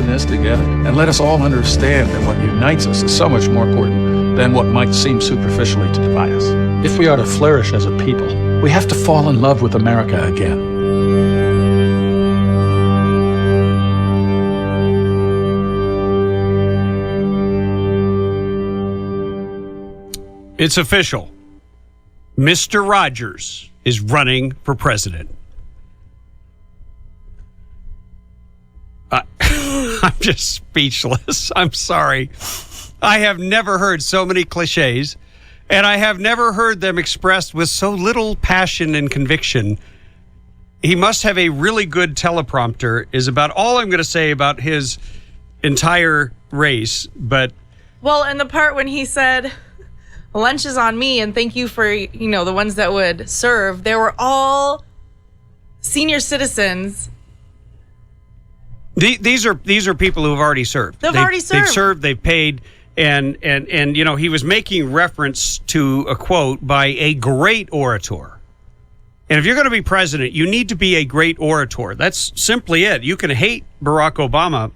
This together, and let us all understand that what unites us is so much more important than what might seem superficially to divide us. If we are to flourish as a people, we have to fall in love with America again. It's official. Mr. Rogers is running for president. I'm just speechless. I'm sorry. I have never heard so many cliches, and I have never heard them expressed with so little passion and conviction. He must have a really good teleprompter, is about all I'm going to say about his entire race. But well, and the part when he said, lunch is on me, and thank you for, the ones that would serve, they were all senior citizens. These are people who have already served. They've already served. They've served, they've paid, and he was making reference to a quote by a great orator. And if you're going to be president, you need to be a great orator. That's simply it. You can hate Barack Obama,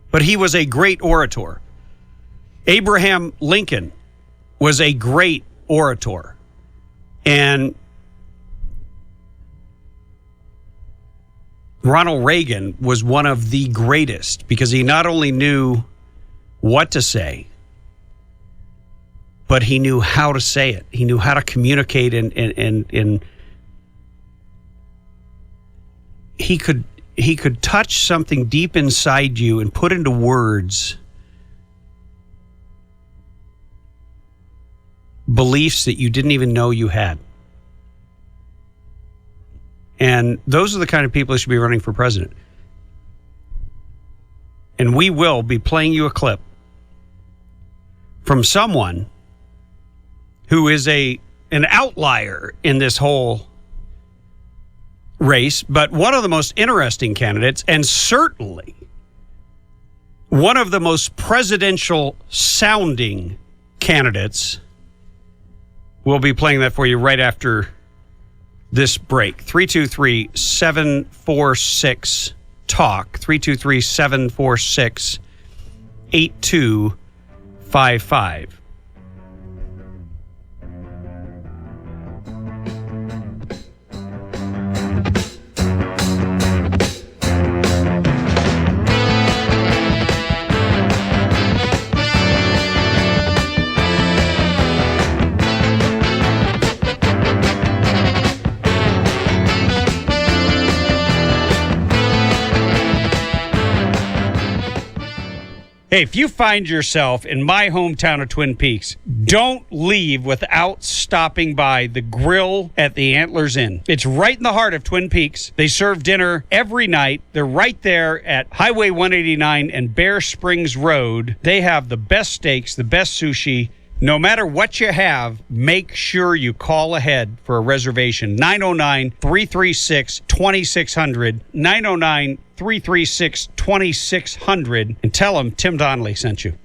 but he was a great orator. Abraham Lincoln was a great orator. And Ronald Reagan was one of the greatest because he not only knew what to say, but he knew how to say it. He knew how to communicate, and he could touch something deep inside you and put into words beliefs that you didn't even know you had. And those are the kind of people who should be running for president. And we will be playing you a clip from someone who is an outlier in this whole race, but one of the most interesting candidates, and certainly one of the most presidential sounding candidates. We'll be playing that for you right after this break. 323-746-TALK. 323-746-8255. Hey, if you find yourself in my hometown of Twin Peaks, don't leave without stopping by the grill at the Antlers Inn. It's right in the heart of Twin Peaks. They serve dinner every night. They're right there at Highway 189 and Bear Springs Road. They have the best steaks, the best sushi. No matter what you have, make sure you call ahead for a reservation. 909-336-2600. 909-336-2600. And tell them Tim Donnelly sent you.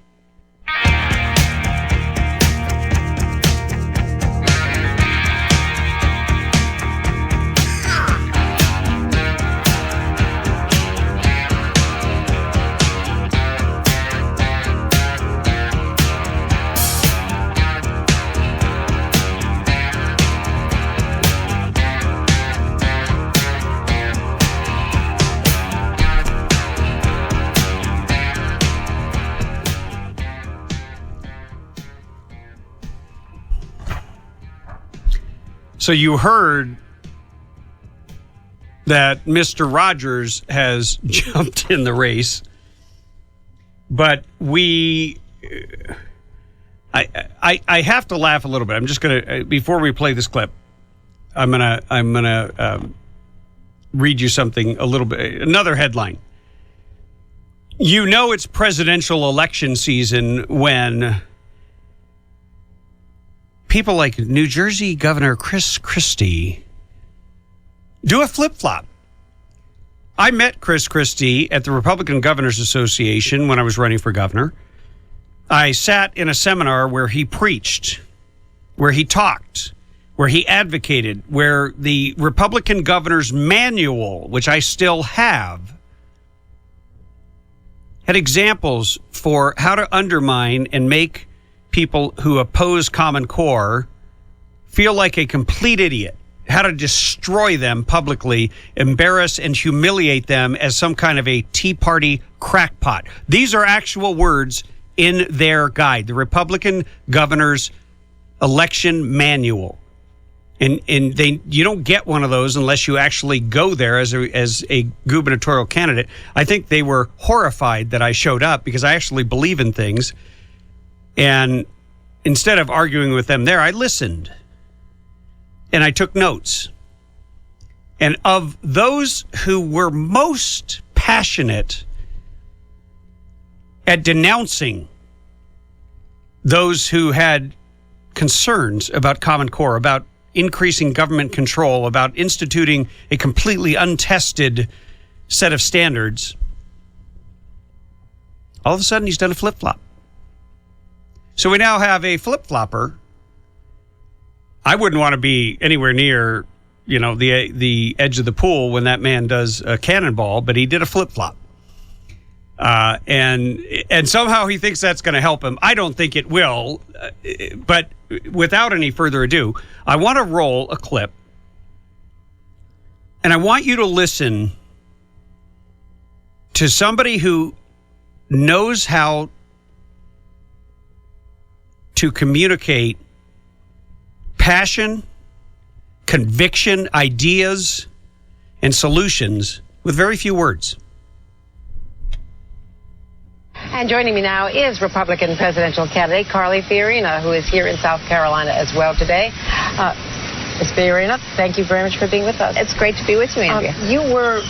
So you heard that Mr. Rogers has jumped in the race, but I have to laugh a little bit. I'm just gonna before we play this clip, I'm gonna read you something a little bit. Another headline. You know it's presidential election season when people like New Jersey Governor Chris Christie do a flip-flop. I met Chris Christie at the Republican Governors Association when I was running for governor. I sat in a seminar where he preached, where he talked, where he advocated, where the Republican Governor's Manual, which I still have, had examples for how to undermine and make people who oppose Common Core feel like a complete idiot, how to destroy them publicly, embarrass and humiliate them as some kind of a Tea Party crackpot. These are actual words in their guide, the Republican Governor's Election Manual. And you don't get one of those unless you actually go there as a gubernatorial candidate. I think they were horrified that I showed up because I actually believe in things. And instead of arguing with them there, I listened. And I took notes. And of those who were most passionate at denouncing those who had concerns about Common Core, about increasing government control, about instituting a completely untested set of standards, all of a sudden he's done a flip-flop. So we now have a flip-flopper. I wouldn't want to be anywhere near, the edge of the pool when that man does a cannonball, but he did a flip-flop. And somehow he thinks that's going to help him. I don't think it will, but without any further ado, I want to roll a clip, and I want you to listen to somebody who knows how to communicate passion, conviction, ideas, and solutions with very few words. And joining me now is Republican presidential candidate Carly Fiorina, who is here in South Carolina as well today. Ms. Fiorina, thank you very much for being with us. It's great to be with you, Andrea. You were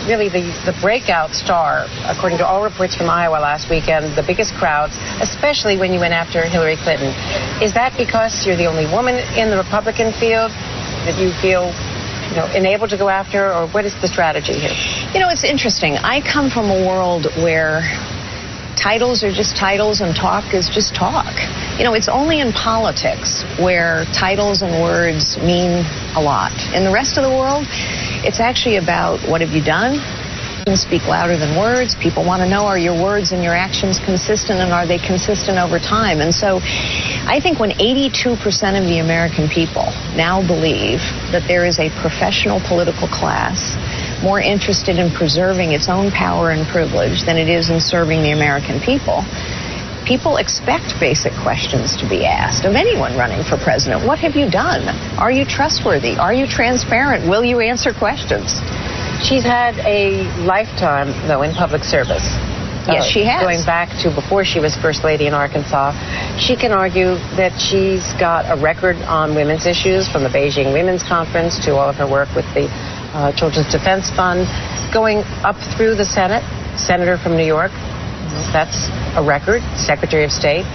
really the breakout star, according to all reports from Iowa last weekend, the biggest crowds, especially when you went after Hillary Clinton. Is that because you're the only woman in the Republican field that you feel enabled to go after, or what is the strategy here? It's interesting. I come from a world where titles are just titles and talk is just talk. It's only in politics where titles and words mean a lot. In the rest of the world, it's actually about what have you done? Speak louder than words. People want to know, are your words and your actions consistent, and are they consistent over time? And so I think when 82% of the American people now believe that there is a professional political class more interested in preserving its own power and privilege than it is in serving the American people, people expect basic questions to be asked of anyone running for president. What have you done? Are you trustworthy? Are you transparent? Will you answer questions? She's had a lifetime, though, in public service. Yes, she has. Going back to before she was First Lady in Arkansas. She can argue that she's got a record on women's issues, from the Beijing Women's Conference to all of her work with the Children's Defense Fund, going up through the Senate, senator from New York. That's a record, Secretary of State.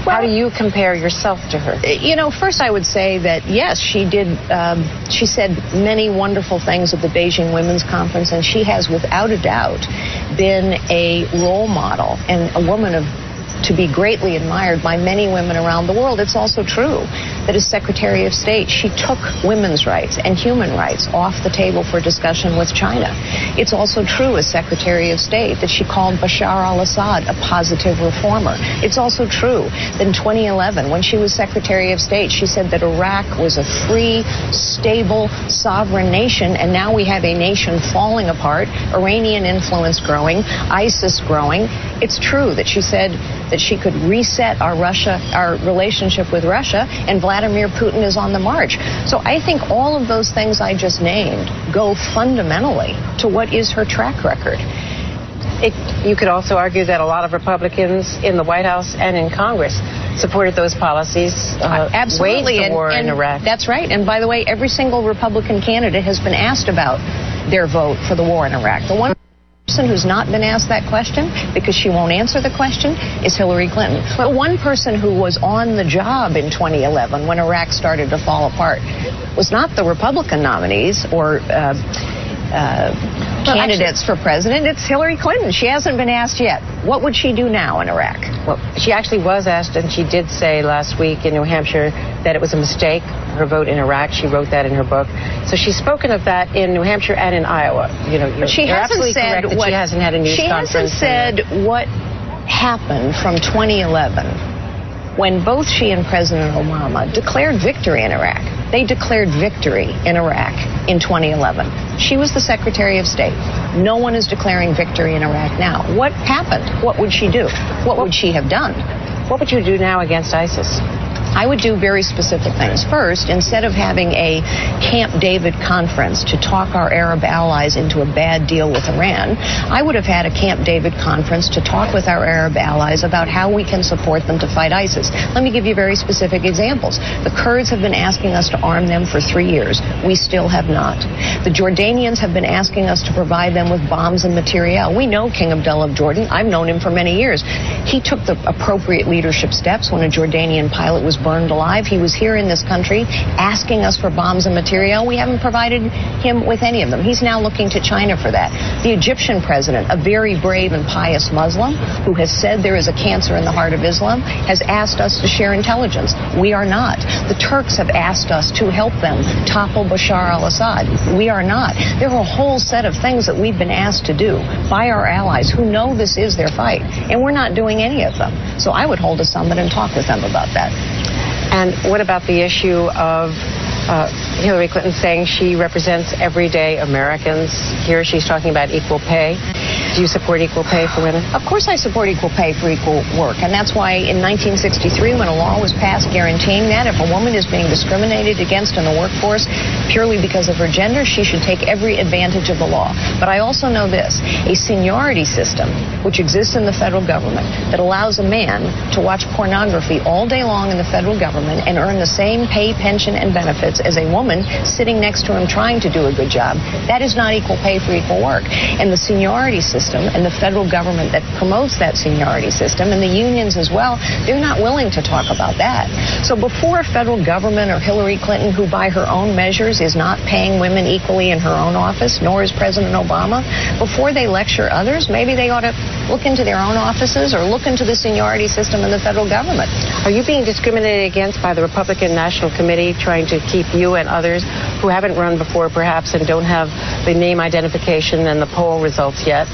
Well, how do you compare yourself to her? First I would say that, yes, she did. She said many wonderful things at the Beijing Women's Conference, and she has, without a doubt, been a role model and a woman to be greatly admired by many women around the world. It's also true that as Secretary of State, she took women's rights and human rights off the table for discussion with China. It's also true as Secretary of State that she called Bashar al-Assad a positive reformer. It's also true that in 2011, when she was Secretary of State, she said that Iraq was a free, stable, sovereign nation, and now we have a nation falling apart, Iranian influence growing, ISIS growing. It's true that she said that she could reset our relationship with Russia, and Vladimir Putin is on the march. So I think all of those things I just named go fundamentally to what is her track record. You could also argue that a lot of Republicans in the White House and in Congress supported those policies. Absolutely. Waged the war in Iraq. That's right. And by the way, every single Republican candidate has been asked about their vote for the war in Iraq. The one person who's not been asked that question, because she won't answer the question, is Hillary Clinton. The one person who was on the job in 2011 when Iraq started to fall apart was not the Republican nominees or candidates for president. It's Hillary Clinton. She hasn't been asked yet. What would she do now in Iraq? Well, she actually was asked, and she did say last week in New Hampshire that it was a mistake, her vote in Iraq. She wrote that in her book. So she's spoken of that in New Hampshire and in Iowa. She hasn't said what she hasn't had a news conference. She hasn't said what happened from 2011 when both she and President Obama declared victory in Iraq. They declared victory in Iraq in 2011. She was the Secretary of State. No one is declaring victory in Iraq now. What happened? What would she do? What would she have done? What would you do now against ISIS? I would do very specific things. First, instead of having a Camp David conference to talk our Arab allies into a bad deal with Iran, I would have had a Camp David conference to talk with our Arab allies about how we can support them to fight ISIS. Let me give you very specific examples. The Kurds have been asking us to arm them for 3 years. We still have not. The Jordanians have been asking us to provide them with bombs and materiel. We know King Abdullah of Jordan. I've known him for many years. He took the appropriate leadership steps when a Jordanian pilot was burned alive. He was here in this country asking us for bombs and materiel. We haven't provided him with any of them. He's now looking to China for that. The Egyptian president, a very brave and pious Muslim who has said there is a cancer in the heart of Islam, has asked us to share intelligence. We are not. The Turks have asked us to help them topple Bashar al-Assad. We are not. There are a whole set of things that we've been asked to do by our allies who know this is their fight, and we're not doing any of them. So I would hold a summit and talk with them about that. And what about the issue of Hillary Clinton saying she represents everyday Americans? Here she's talking about equal pay. Do you support equal pay for women? Of course I support equal pay for equal work. And that's why in 1963, when a law was passed guaranteeing that if a woman is being discriminated against in the workforce purely because of her gender, she should take every advantage of the law. But I also know this, a seniority system, which exists in the federal government, that allows a man to watch pornography all day long in the federal government and earn the same pay, pension, and benefits as a woman sitting next to him trying to do a good job. That is not equal pay for equal work. And the seniority system and the federal government that promotes that seniority system and the unions as well, they're not willing to talk about that. So before federal government or Hillary Clinton, who by her own measures is not paying women equally in her own office, nor is President Obama, before they lecture others, maybe they ought to look into their own offices or look into the seniority system in the federal government. Are you being discriminated against by the Republican National Committee trying to keep you and others who haven't run before perhaps and don't have the name identification and the poll results yet?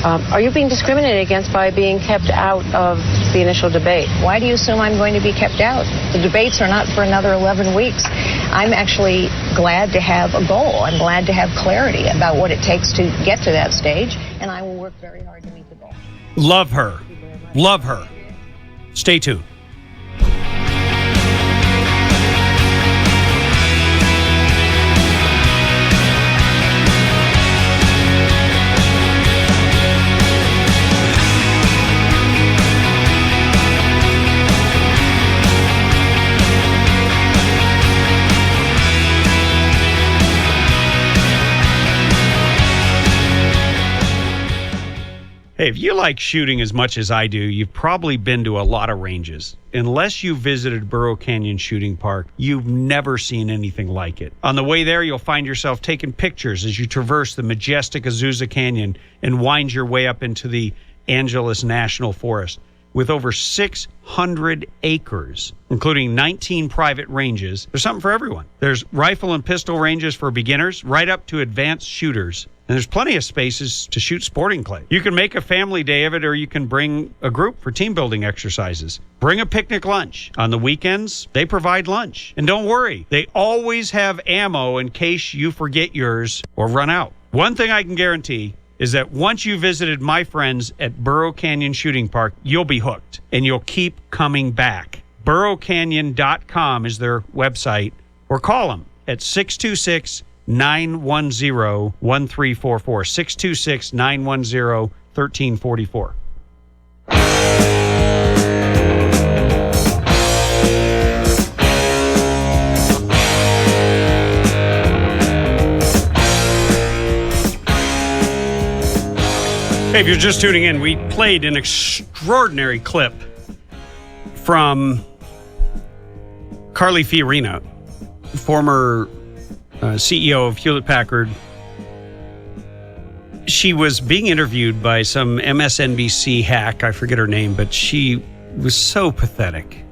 Are you being discriminated against by being kept out of the initial debate? Why do you assume I'm going to be kept out? The debates are not for another 11 weeks. I'm actually glad to have a goal. I'm glad to have clarity about what it takes to get to that stage, and I will work very hard to meet the goal. Love her. Love her. Stay tuned. Hey, if you like shooting as much as I do, you've probably been to a lot of ranges. Unless you visited Burro Canyon Shooting Park, you've never seen anything like it. On the way there, you'll find yourself taking pictures as you traverse the majestic Azusa Canyon and wind your way up into the Angeles National Forest. With over 600 acres, including 19 private ranges, there's something for everyone. There's rifle and pistol ranges for beginners, right up to advanced shooters. And there's plenty of spaces to shoot sporting clay. You can make a family day of it, or you can bring a group for team building exercises. Bring a picnic lunch. On the weekends, they provide lunch. And don't worry, they always have ammo in case you forget yours or run out. One thing I can guarantee is that once you visited my friends at Burro Canyon Shooting Park, you'll be hooked and you'll keep coming back. BurroCanyon.com is their website, or call them at 626-910-1344, 626-910-1344. Hey, if you're just tuning in, we played an extraordinary clip from Carly Fiorina, former CEO of Hewlett-Packard. She was being interviewed by some MSNBC hack. I forget her name, but she was so pathetic.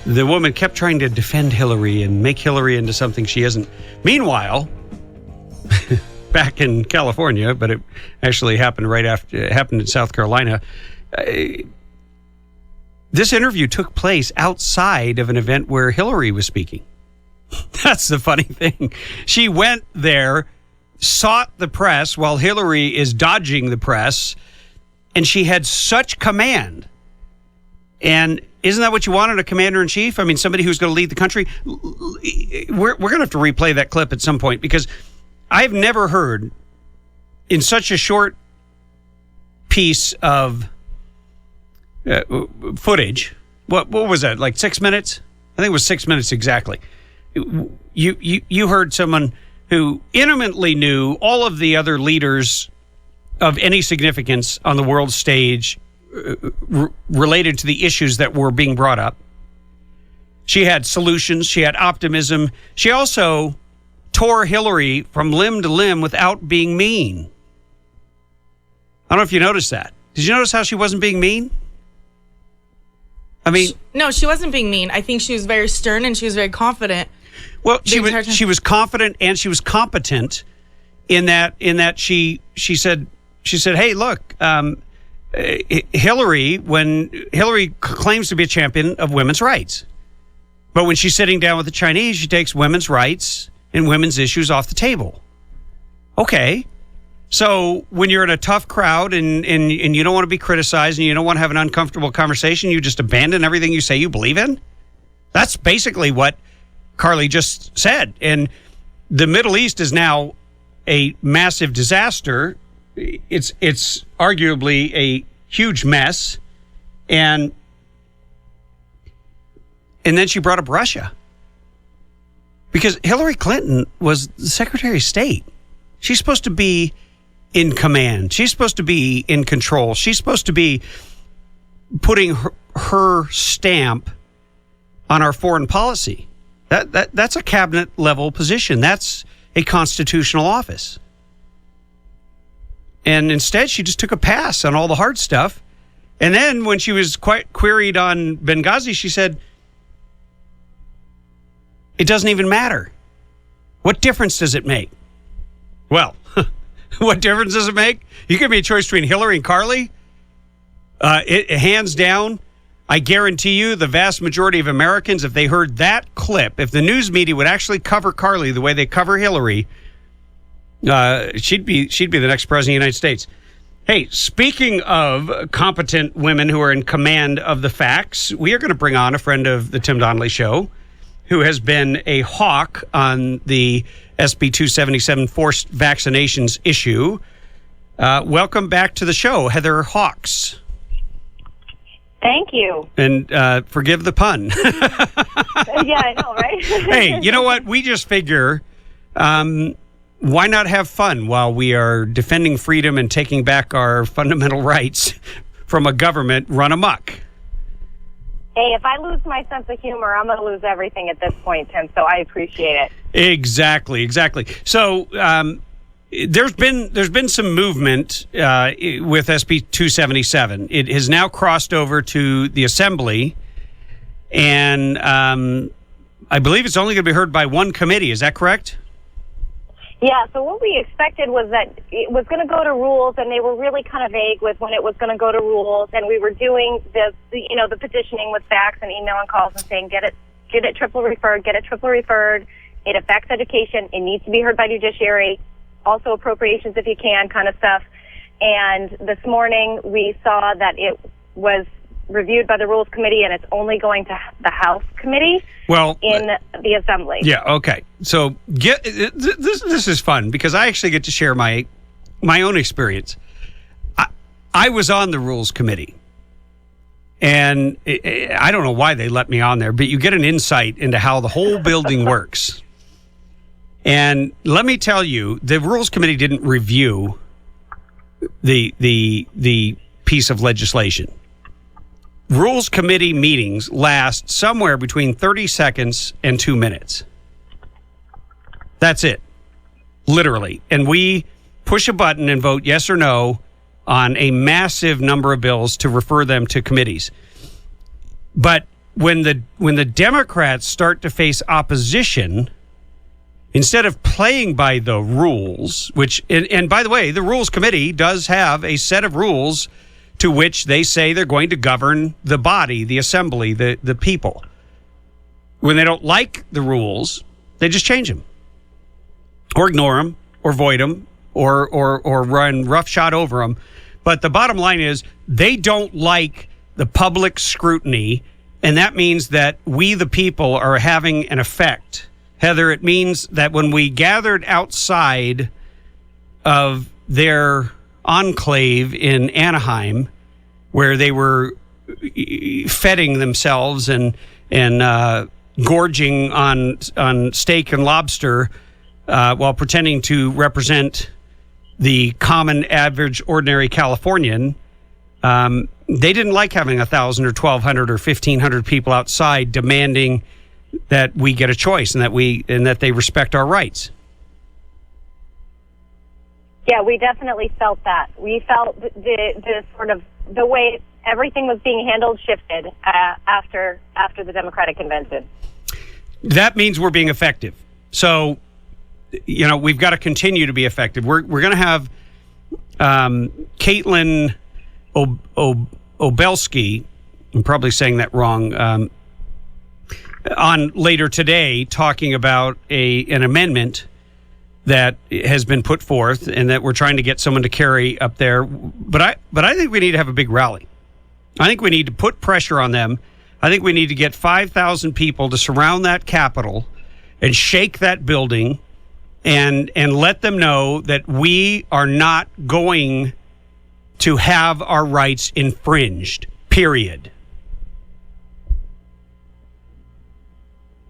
The woman kept trying to defend Hillary and make Hillary into something she isn't. Meanwhile, back in California, but it actually happened right after it happened in South Carolina. This interview took place outside of an event where Hillary was speaking. That's the funny thing. She went there, sought the press while Hillary is dodging the press, and she had such command And isn't that what you wanted, a commander-in-chief? I mean, somebody who's going to lead the country? We're going to have to replay that clip at some point, because I've never heard in such a short piece of footage. What was that? Like 6 minutes? I think it was 6 minutes exactly. You heard someone who intimately knew all of the other leaders of any significance on the world stage related to the issues that were being brought up. She had solutions. She had optimism. She also tore Hillary from limb to limb without being mean. I don't know if you noticed that. Did you notice how she wasn't being mean? I mean... No, she wasn't being mean. I think she was very stern and she was very confident. Well, she was confident and she was competent in that she said, hey, look, Hillary claims to be a champion of women's rights. But when she's sitting down with the Chinese, she takes women's rights and women's issues off the table. Okay. So when you're in a tough crowd and you don't want to be criticized and you don't want to have an uncomfortable conversation, you just abandon everything you say you believe in? That's basically what Carly just said. And the Middle East is now a massive disaster. It's arguably a huge mess. And then she brought up Russia. Because Hillary Clinton was the Secretary of State. She's supposed to be in command. She's supposed to be in control. She's supposed to be putting her stamp on our foreign policy. That's a cabinet level position. That's a constitutional office. And instead, she just took a pass on all the hard stuff. And then when she was quite queried on Benghazi, she said, it doesn't even matter. What difference does it make? Well, what difference does it make? You give me a choice between Hillary and Carly. Hands down, I guarantee you the vast majority of Americans, if they heard that clip, if the news media would actually cover Carly the way they cover Hillary, she'd be the next president of the United States. Hey, speaking of competent women who are in command of the facts, we are going to bring on a friend of the Tim Donnelly Show who has been a hawk on the SB 277 forced vaccinations issue. Welcome back to the show, Heather Hawks. Thank you. And forgive the pun. Yeah, I know, right? Hey, you know what? We just figure, why not have fun while we are defending freedom and taking back our fundamental rights from a government run amok? Hey, if I lose my sense of humor, I'm going to lose everything at this point, Tim, so I appreciate it. Exactly. So there's been some movement with SB 277. It has now crossed over to the Assembly, and I believe it's only going to be heard by one committee. Is that correct? Yeah, so what we expected was that it was going to go to rules, and they were really kind of vague with when it was going to go to rules, and we were doing the petitioning with fax and email and calls and saying, get it triple referred, it affects education, it needs to be heard by judiciary, also appropriations if you can, kind of stuff. And this morning we saw that it was reviewed by the Rules Committee, and it's only going to the House Committee in the Assembly. Yeah, okay. So this is fun because I actually get to share my own experience. I was on the Rules Committee, and I don't know why they let me on there, but you get an insight into how the whole building works. And let me tell you, the Rules Committee didn't review the piece of legislation. Rules Committee meetings last somewhere between 30 seconds and 2 minutes. That's it. Literally. And we push a button and vote yes or no on a massive number of bills to refer them to committees. But when the Democrats start to face opposition, instead of playing by the rules, which, and by the way, the Rules Committee does have a set of rules to which they say they're going to govern the body, the assembly, the people. When they don't like the rules, they just change them. Or ignore them, or void them, or run roughshod over them. But the bottom line is, they don't like the public scrutiny, and that means that we, the people, are having an effect. Heather, it means that when we gathered outside of their enclave in Anaheim, where they were feting themselves and gorging on steak and lobster while pretending to represent the common, average, ordinary Californian, they didn't like having 1,000 or 1,200 or 1,500 people outside demanding that we get a choice and that they respect our rights. Yeah, we definitely felt that. We felt the sort of the way everything was being handled shifted after the Democratic convention. That means we're being effective. So, we've got to continue to be effective. We're going to have Caitlin Obelski, I'm probably saying that wrong, on later today talking about an amendment that has been put forth and that we're trying to get someone to carry up there. But I think we need to have a big rally. I think we need to put pressure on them. I think we need to get 5,000 people to surround that Capitol and shake that building and let them know that we are not going to have our rights infringed, period.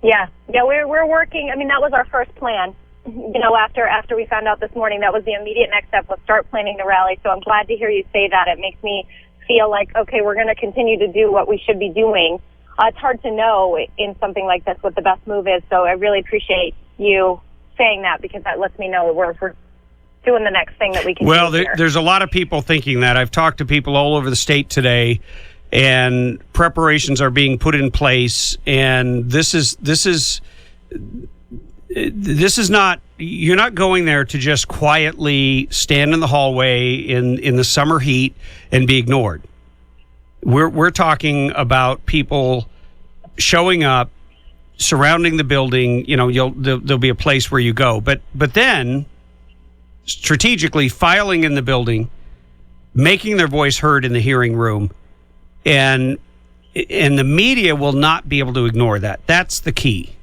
Yeah, we're working. I mean, that was our first plan. After we found out this morning, that was the immediate next step, was start planning the rally. So I'm glad to hear you say that. It makes me feel like, okay, we're going to continue to do what we should be doing. It's hard to know in something like this what the best move is. So I really appreciate you saying that, because that lets me know we're doing the next thing that we can do. Well, there's a lot of people thinking that. I've talked to people all over the state today, and preparations are being put in place. And this is not, you're not going there to just quietly stand in the hallway in the summer heat and be ignored. We're talking about people showing up, surrounding the building. There'll be a place where you go, but then strategically filing in the building, making their voice heard in the hearing room, and the media will not be able to ignore that. That's the key,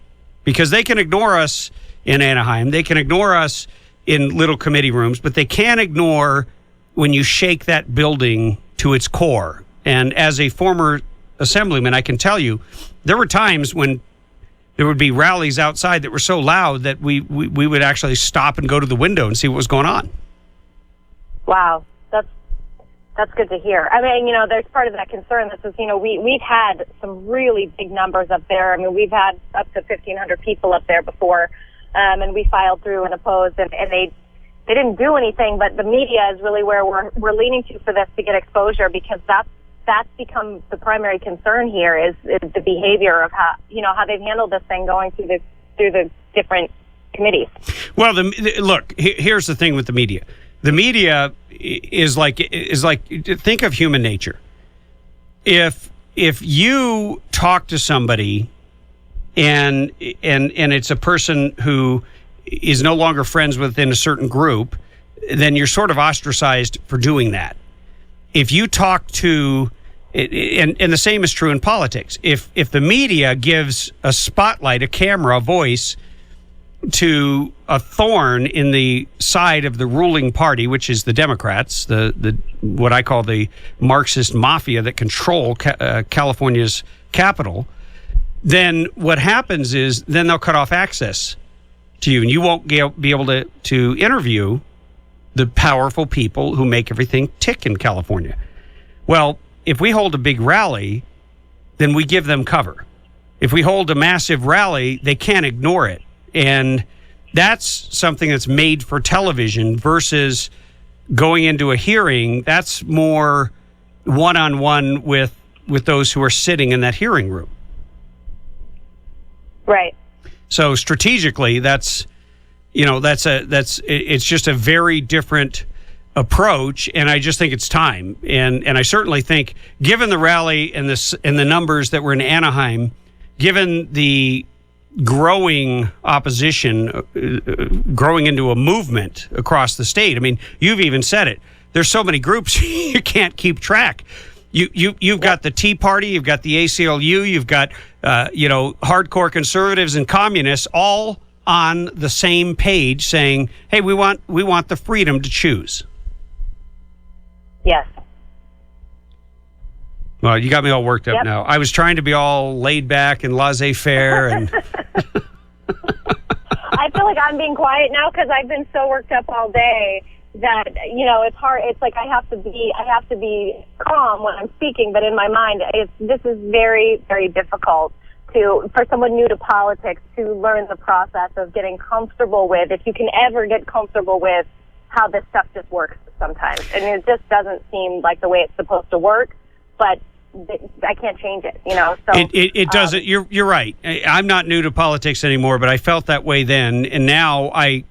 because they can ignore us in Anaheim, they can ignore us in little committee rooms, but they can't ignore when you shake that building to its core. And as a former assemblyman, I can tell you, there were times when there would be rallies outside that were so loud that we would actually stop and go to the window and see what was going on. Wow, that's good to hear. I mean, there's part of that concern. This is, we've had some really big numbers up there. I mean, we've had up to 1,500 people up there before, and we filed through and opposed, and they didn't do anything. But the media is really where we're leaning to for this to get exposure, because that's become the primary concern here is the behavior of how they've handled this thing going through the different committees. Well, look, here's the thing with the media. The media is like think of human nature. If you talk to somebody and it's a person who is no longer friends within a certain group, then you're sort of ostracized for doing that. If you talk to, and the same is true in politics, if the media gives a spotlight, a camera, a voice to a thorn in the side of the ruling party, which is the Democrats, the what I call the Marxist mafia that control California's capital, then what happens is then they'll cut off access to you, and you won't be able to interview the powerful people who make everything tick in California. Well, if we hold a big rally, then we give them cover. If we hold a massive rally, they can't ignore it. And that's something that's made for television versus going into a hearing. That's more one-on-one with those who are sitting in that hearing room. Right. So strategically, it's just a very different approach, and I just think it's time. And I certainly think, given the rally and the numbers that were in Anaheim, given the growing opposition, growing into a movement across the state. I mean, you've even said it. There's so many groups you can't keep track. You've got the Tea Party, you've got the ACLU, you've got hardcore conservatives and communists all on the same page saying, "Hey, we want the freedom to choose." Yes. Well, you got me all worked up now. I was trying to be all laid back and laissez-faire, and I feel like I'm being quiet now because I've been so worked up all day that it's hard. It's like I have to be calm when I'm speaking, but in my mind, this is very, very difficult for someone new to politics to learn the process of getting comfortable with, if you can ever get comfortable with how this stuff just works sometimes, and it just doesn't seem like the way it's supposed to work, but I can't change it, So it doesn't. You're right. I'm not new to politics anymore, but I felt that way then, and now I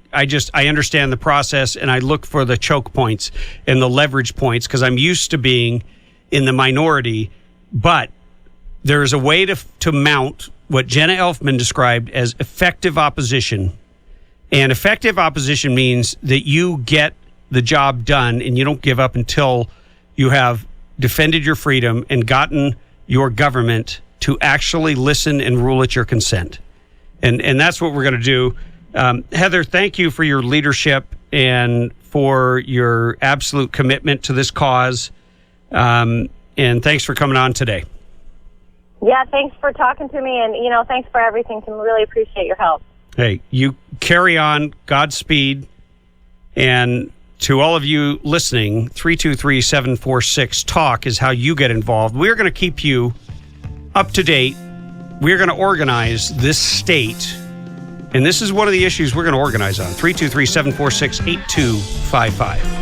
understand the process, and I look for the choke points and the leverage points because I'm used to being in the minority. But there is a way to mount what Jenna Elfman described as effective opposition, and effective opposition means that you get the job done and you don't give up until you have defended your freedom and gotten your government to actually listen and rule at your consent. And that's what we're going to do. Heather, thank you for your leadership and for your absolute commitment to this cause. And thanks for coming on today. Yeah, thanks for talking to me, and thanks for everything. Can really appreciate your help. Hey, you carry on. Godspeed. And to all of you listening, 323-746-TALK is how you get involved. We're going to keep you up to date. We're going to organize this state, and this is one of the issues we're going to organize on. 323-746-8255.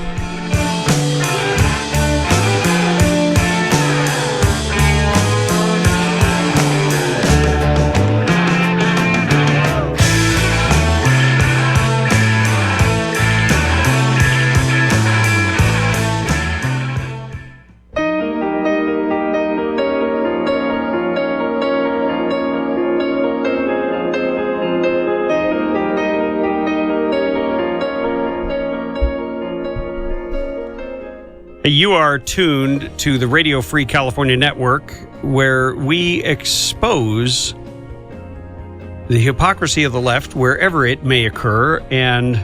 You are tuned to the Radio Free California Network, where we expose the hypocrisy of the left wherever it may occur, and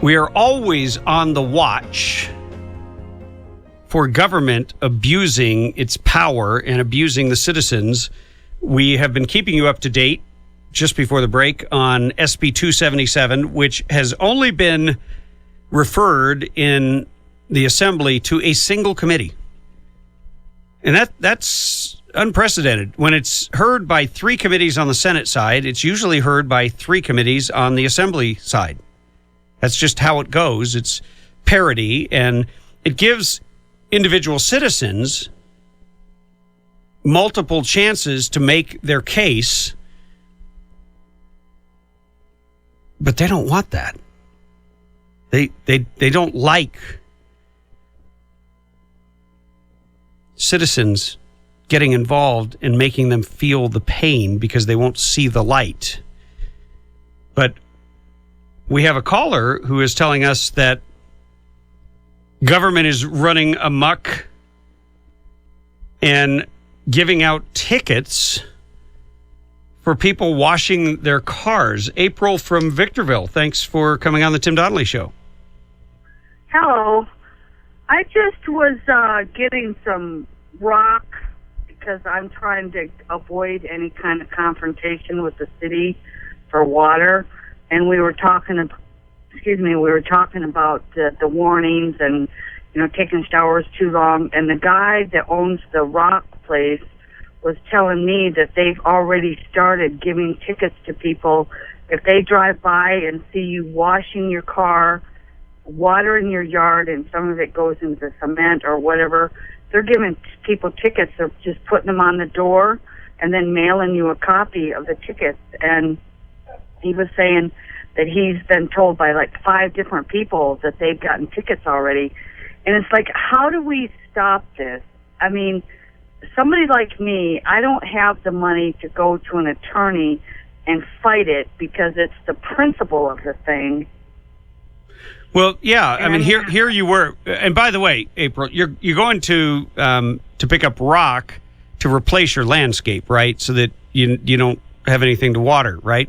we are always on the watch for government abusing its power and abusing the citizens. We have been keeping you up to date just before the break on SB 277, which has only been referred in the Assembly to a single committee. And that's unprecedented. When it's heard by 3 committees on the Senate side, it's usually heard by 3 committees on the Assembly side. That's just how it goes. It's parity, and it gives individual citizens multiple chances to make their case, but they don't want that. They don't like citizens getting involved and making them feel the pain because they won't see the light. But we have a caller who is telling us that government is running amok and giving out tickets for people washing their cars. April from Victorville, thanks for coming on the Tim Donnelly Show. Hello. I just was getting some rock because I'm trying to avoid any kind of confrontation with the city for water, and we were talking about the warnings and taking showers too long. And the guy that owns the rock place was telling me that they've already started giving tickets to people if they drive by and see you washing your car, water in your yard, and some of it goes into cement or whatever. They're giving people tickets. They're just putting them on the door and then mailing you a copy of the tickets. And he was saying that he's been told by like 5 different people that they've gotten tickets already. And it's like, how do we stop this? I mean, somebody like me, I don't have the money to go to an attorney and fight it because it's the principle of the thing. Well, yeah. I mean, here you were. And by the way, April, you're going to pick up rock to replace your landscape, right? So that you don't have anything to water, right?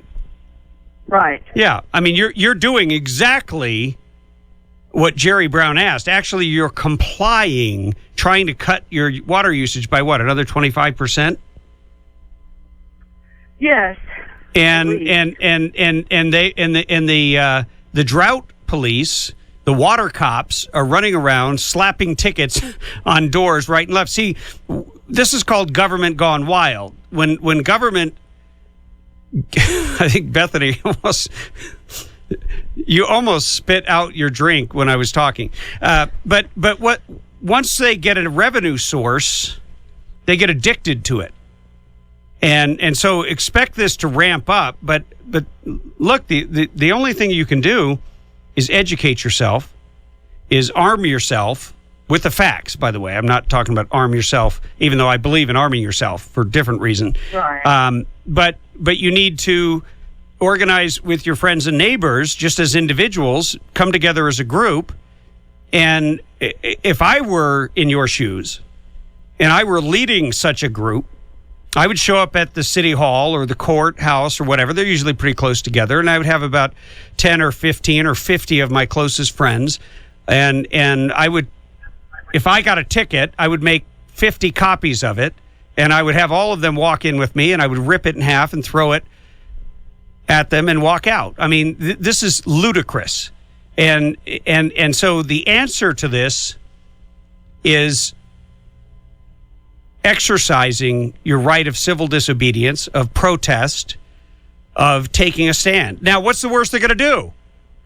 Right. Yeah. I mean, you're doing exactly what Jerry Brown asked. Actually, you're complying, trying to cut your water usage by what, another 25%? Yes. And the drought police, the water cops, are running around slapping tickets on doors right and left. See, this is called government gone wild. When government, I think Bethany you almost spit out your drink when I was talking. But what once they get a revenue source, they get addicted to it. And so expect this to ramp up, but look, the only thing you can do is educate yourself, is arm yourself with the facts, by the way. I'm not talking about arm yourself, even though I believe in arming yourself for a different reason. Right. But you need to organize with your friends and neighbors, just as individuals, come together as a group. And if I were in your shoes and I were leading such a group, I would show up at the city hall or the courthouse or whatever. They're usually pretty close together. And I would have about 10 or 15 or 50 of my closest friends. And I would, if I got a ticket, I would make 50 copies of it. And I would have all of them walk in with me, and I would rip it in half and throw it at them and walk out. I mean, this is ludicrous. And so the answer to this is exercising your right of civil disobedience, of protest, of taking a stand. Now, what's the worst they're going to do?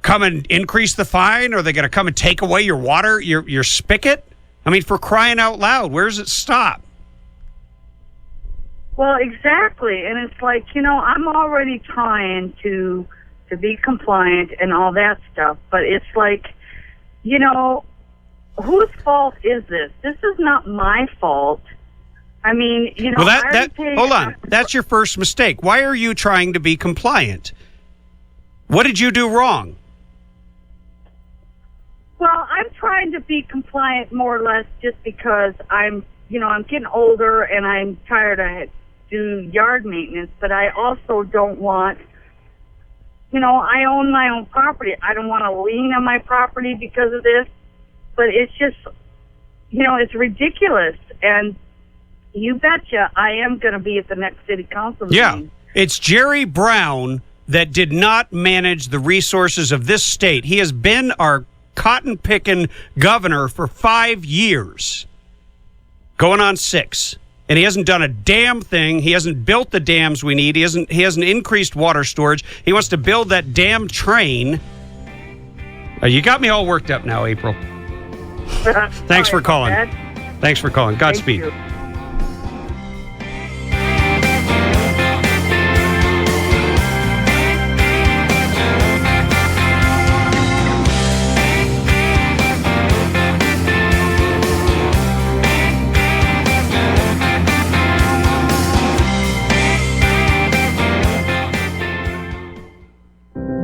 Come and increase the fine? Or are they going to come and take away your water, your spigot? I mean, for crying out loud, where does it stop? Well, exactly. And it's like, I'm already trying to be compliant and all that stuff. But it's like, whose fault is this? This is not my fault. I mean, well, hold on. That's your first mistake. Why are you trying to be compliant? What did you do wrong? Well, I'm trying to be compliant more or less just because I'm getting older and I'm tired of do yard maintenance, but I also don't want, I own my own property. I don't want to lien on my property because of this, but it's just, it's ridiculous. And you betcha I am going to be at the next city council meeting. Yeah, it's Jerry Brown that did not manage the resources of this state. He has been our cotton-picking governor for 5 years, going on 6. And he hasn't done a damn thing. He hasn't built the dams we need. He hasn't increased water storage. He wants to build that damn train. You got me all worked up now, April. Thanks for calling. Thanks for calling. Godspeed.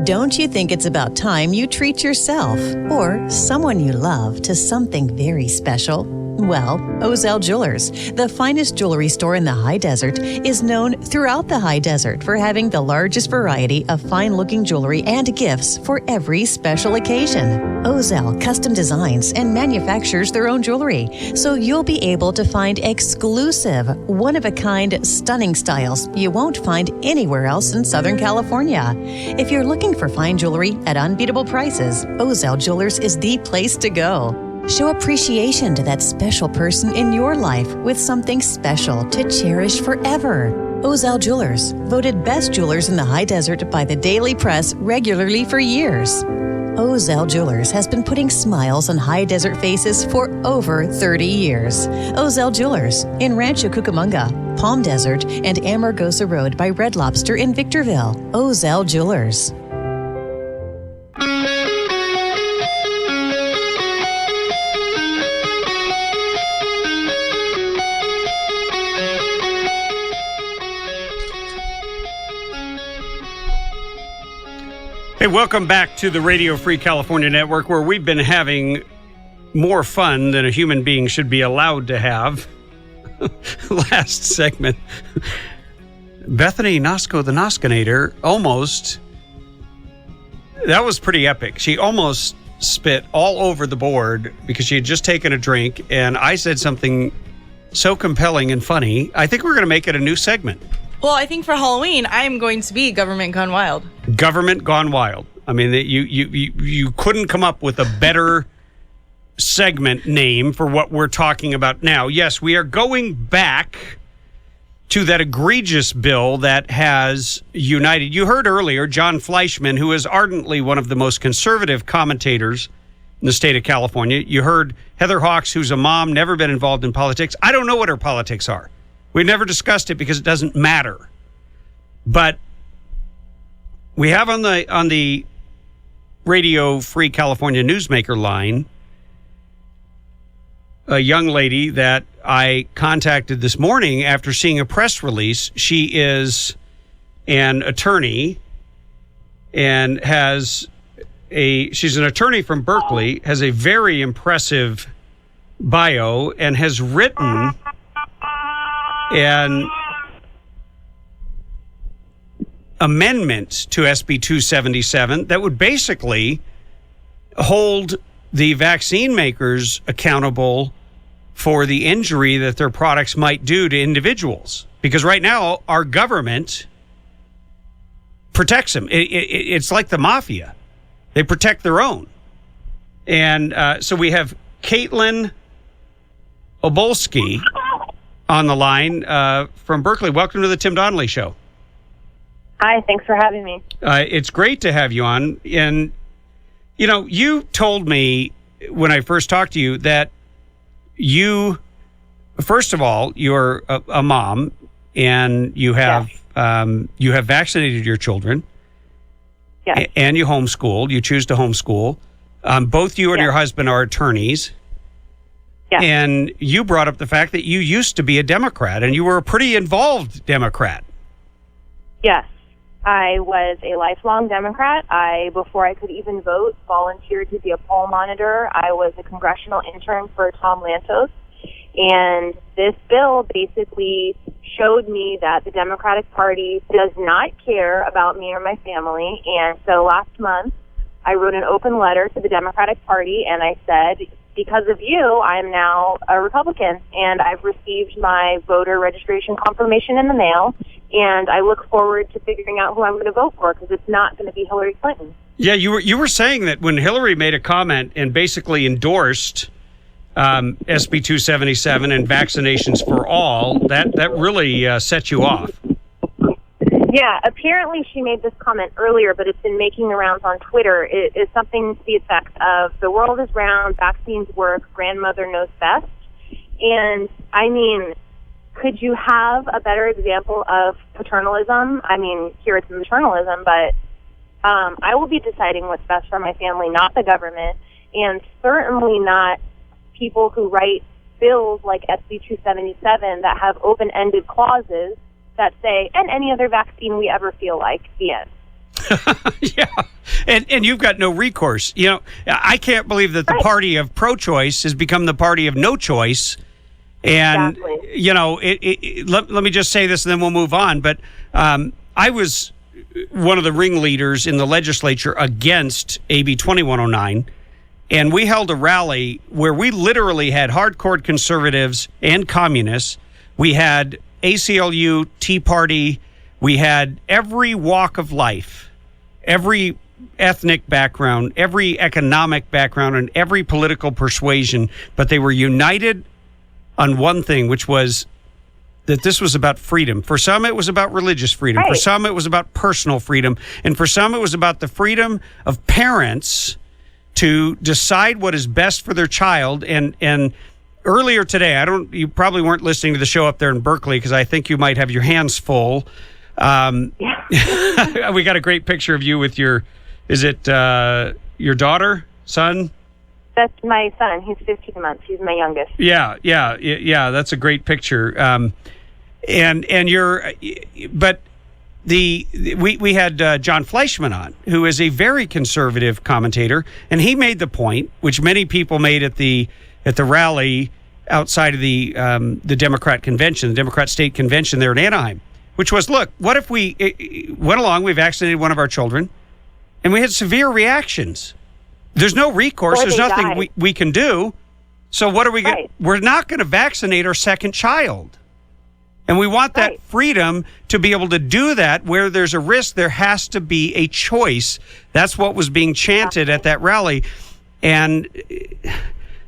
Don't you think it's about time you treat yourself or someone you love to something very special? Well, Ozell Jewelers, the finest jewelry store in the high desert, is known throughout the high desert for having the largest variety of fine-looking jewelry and gifts for every special occasion. Ozell custom designs and manufactures their own jewelry, so you'll be able to find exclusive, one-of-a-kind, stunning styles you won't find anywhere else in Southern California. If you're looking for fine jewelry at unbeatable prices, Ozell Jewelers is the place to go. Show appreciation to that special person in your life with something special to cherish forever. Ozell Jewelers, voted best jewelers in the high desert by the Daily Press regularly for years. Ozell Jewelers has been putting smiles on high desert faces for over 30 years. Ozell Jewelers in Rancho Cucamonga, Palm Desert, and Amargosa Road by Red Lobster in Victorville. Ozell Jewelers. Hey, welcome back to the Radio Free California Network, where we've been having more fun than a human being should be allowed to have. Last segment, Bethany Nosko, the Noskinator, almost, that was pretty epic. She almost spit all over the board because she had just taken a drink, and I said something so compelling and funny. I think we're going to make it a new segment. Well, I think for Halloween, I'm going to be Government Gone Wild. Government Gone Wild. I mean, you couldn't come up with a better segment name for what we're talking about now. Yes, we are going back to that egregious bill that has united. You heard earlier Jon Fleischman, who is ardently one of the most conservative commentators in the state of California. You heard Heather Hawks, who's a mom, never been involved in politics. I don't know what her politics are. We never discussed it because it doesn't matter. But we have on the Radio Free California Newsmaker line a young lady that I contacted this morning after seeing a press release. She is an attorney and she's an attorney from Berkeley, has a very impressive bio, and has written an amendment to SB 277 that would basically hold the vaccine makers accountable for the injury that their products might do to individuals. Because right now, our government protects them. It's like the mafia. They protect their own. And so we have Caitlin Obolsky on the line from Berkeley. Welcome to the Tim Donnelly Show. Hi, thanks for having me. It's great to have you on. And, you know, you told me when I first talked to you that you, first of all, you're a mom, and you have vaccinated your children. Yes. And you homeschooled. You choose to homeschool. Both you and your husband are attorneys. Yes. And you brought up the fact that you used to be a Democrat, and you were a pretty involved Democrat. Yes. I was a lifelong Democrat. Before I could even vote, volunteered to be a poll monitor. I was a congressional intern for Tom Lantos. And this bill basically showed me that the Democratic Party does not care about me or my family. And so last month, I wrote an open letter to the Democratic Party, and I said, because of you, I'm now a Republican, and I've received my voter registration confirmation in the mail, and I look forward to figuring out who I'm going to vote for, because it's not going to be Hillary Clinton. Yeah, you were saying that when Hillary made a comment and basically endorsed SB 277 and vaccinations for all, that really set you off. Yeah, apparently she made this comment earlier, but it's been making the rounds on Twitter. It is something to the effect of, the world is round, vaccines work, grandmother knows best. And, I mean, could you have a better example of paternalism? I mean, here it's maternalism, but I will be deciding what's best for my family, not the government, and certainly not people who write bills like SB 277 that have open-ended clauses that say, and any other vaccine we ever feel like, the end. Yeah, and you've got no recourse. You know, I can't believe that the party of pro-choice has become the party of no choice. And, exactly. You know, let me just say this and then we'll move on. But I was one of the ringleaders in the legislature against AB 2109. And we held a rally where we literally had hardcore conservatives and communists. We had ACLU, Tea Party. We had every walk of life, every ethnic background, every economic background, and every political persuasion. But they were united on one thing, which was that this was about freedom. For some, it was about religious freedom. Right. For some, it was about personal freedom. And for some, it was about the freedom of parents to decide what is best for their child. And earlier today, you probably weren't listening to the show up there in Berkeley because I think you might have your hands full. We got a great picture of you with your daughter, son? That's my son. He's 15 months. He's my youngest. Yeah. That's a great picture. But we had Jon Fleischman on, who is a very conservative commentator, and he made the point, which many people made at the rally outside of the Democrat convention, the Democrat state convention there in Anaheim, which was, look, what if we went along, we vaccinated one of our children, and we had severe reactions? There's no recourse. There's nothing we can do. So what are we going? We're not going to vaccinate our second child. And we want that freedom to be able to do that. Where there's a risk, there has to be a choice. That's what was being chanted at that rally. And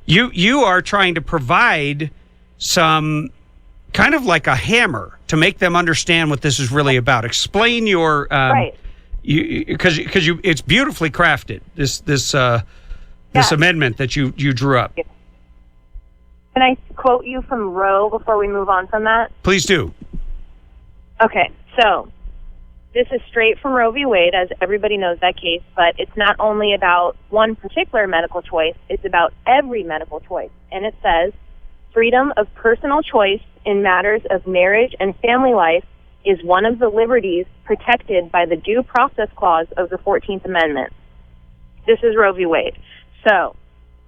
you are trying to provide some kind of like a hammer to make them understand what this is really about. Explain your because it's beautifully crafted, this amendment that you drew up. Can I quote you from Roe before we move on from that? Please do. Okay, so this is straight from Roe v. Wade, as everybody knows that case, but it's not only about one particular medical choice, it's about every medical choice. And it says, freedom of personal choice in matters of marriage and family life is one of the liberties protected by the Due Process Clause of the 14th Amendment. This is Roe v. Wade. So,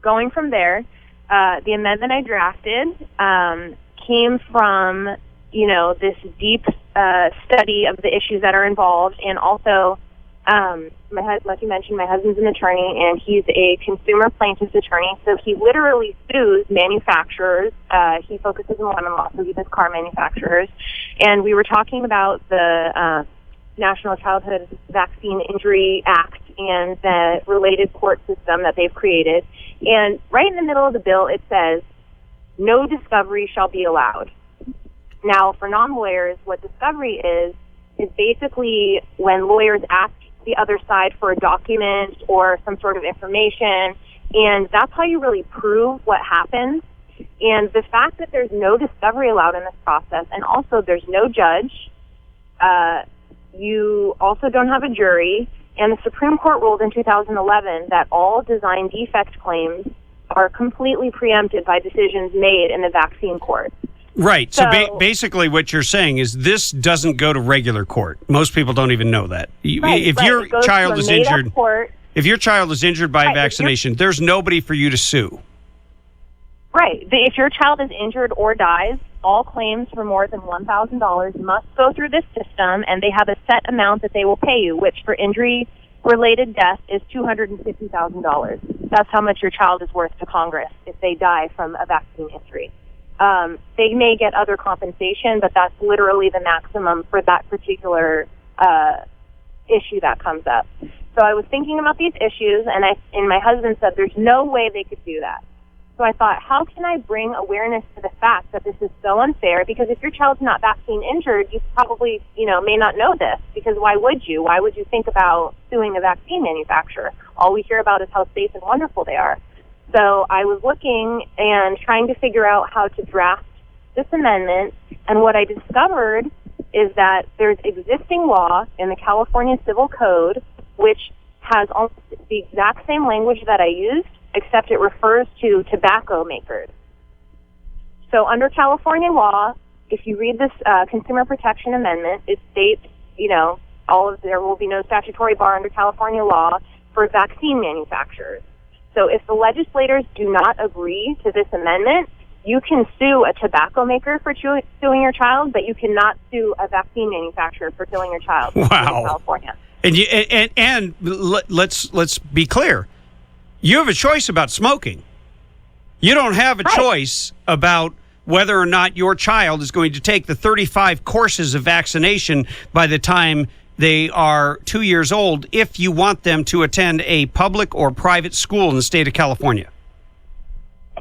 going from there, the amendment I drafted came from, this deep study of the issues that are involved, and also, like you mentioned, my husband's an attorney, and he's a consumer plaintiff's attorney, so he literally sues manufacturers. He focuses on lemon law, so he does car manufacturers. And we were talking about the National Childhood Vaccine Injury Act and the related court system that they've created. And right in the middle of the bill, it says, no discovery shall be allowed. Now, for non-lawyers, what discovery is basically when lawyers ask the other side for a document or some sort of information, and that's how you really prove what happens. And the fact that there's no discovery allowed in this process, and also there's no judge, you also don't have a jury, and the Supreme Court ruled in 2011 that all design defect claims are completely preempted by decisions made in the vaccine court. Right. So basically what you're saying is this doesn't go to regular court. Most people don't even know that. If your child is injured, if your child is injured by vaccination, there's nobody for you to sue. Right. If your child is injured or dies, all claims for more than $1,000 must go through this system, and they have a set amount that they will pay you, which for injury-related death is $250,000. That's how much your child is worth to Congress if they die from a vaccine injury. They may get other compensation, but that's literally the maximum for that particular issue that comes up. So I was thinking about these issues, and my husband said there's no way they could do that. So I thought, how can I bring awareness to the fact that this is so unfair? Because if your child's not vaccine injured, you probably, may not know this. Because why would you? Why would you think about suing a vaccine manufacturer? All we hear about is how safe and wonderful they are. So I was looking and trying to figure out how to draft this amendment. And what I discovered is that there's existing law in the California Civil Code, which has almost the exact same language that I used, except it refers to tobacco makers. So under California law, if you read this Consumer Protection Amendment, it states, there will be no statutory bar under California law for vaccine manufacturers. So if the legislators do not agree to this amendment, you can sue a tobacco maker for suing your child, but you cannot sue a vaccine manufacturer for killing your child. Wow. In California. And let's be clear. You have a choice about smoking. You don't have a choice about whether or not your child is going to take the 35 courses of vaccination by the time they are 2 years old if you want them to attend a public or private school in the state of California.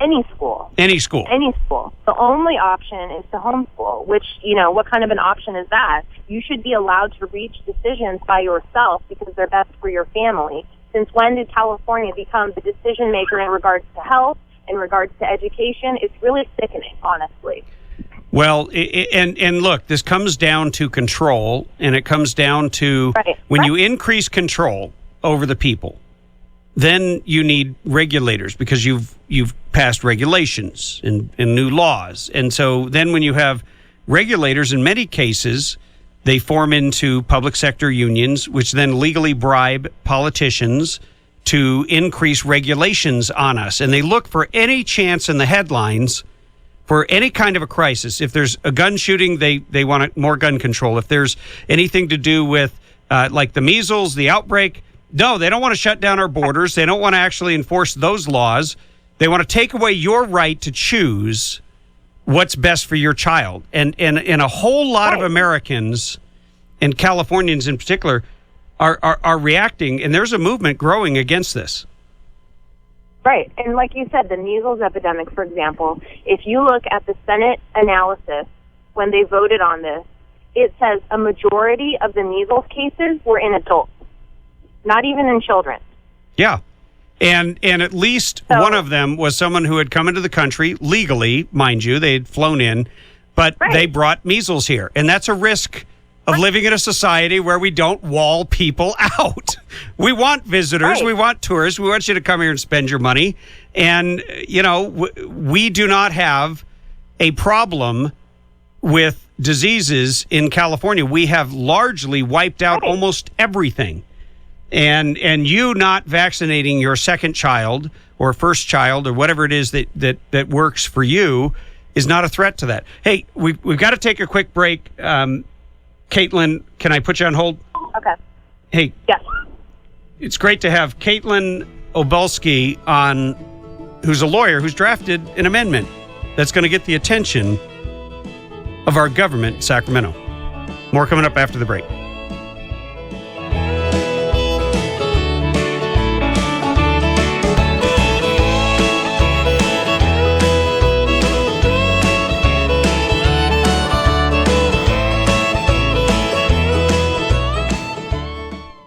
Any school. Any school. Any school. The only option is to homeschool, which, what kind of an option is that? You should be allowed to reach decisions by yourself because they're best for your family. Since when did California become the decision maker in regards to health, in regards to education? It's really sickening, honestly. Well, and look, this comes down to control, and it comes down to when you increase control over the people, then you need regulators because you've passed regulations and new laws. And so then when you have regulators, in many cases, They form into public sector unions, which then legally bribe politicians to increase regulations on us. And they look for any chance in the headlines for any kind of a crisis. If there's a gun shooting, they want more gun control. If there's anything to do with like the measles, the outbreak, no, they don't want to shut down our borders. They don't want to actually enforce those laws. They want to take away your right to choose what's best for your child. And a whole lot of Americans, and Californians in particular, are reacting, and there's a movement growing against this. Right. And like you said, the measles epidemic, for example, if you look at the Senate analysis when they voted on this, it says a majority of the measles cases were in adults, not even in children. Yeah. And at least one of them was someone who had come into the country legally, mind you, they had flown in, but they brought measles here. And that's a risk of living in a society where we don't wall people out. We want visitors. We want tourists. We want you to come here and spend your money. And, you know, we do not have a problem with diseases in California. We have largely wiped out almost everything. And you not vaccinating your second child or first child or whatever it is that works for you is not a threat to that. Hey, we've got to take a quick break. Caitlin, can I put you on hold? Okay. Hey. Yes. It's great to have Caitlin Obulski on, who's a lawyer who's drafted an amendment that's going to get the attention of our government in Sacramento. More coming up after the break.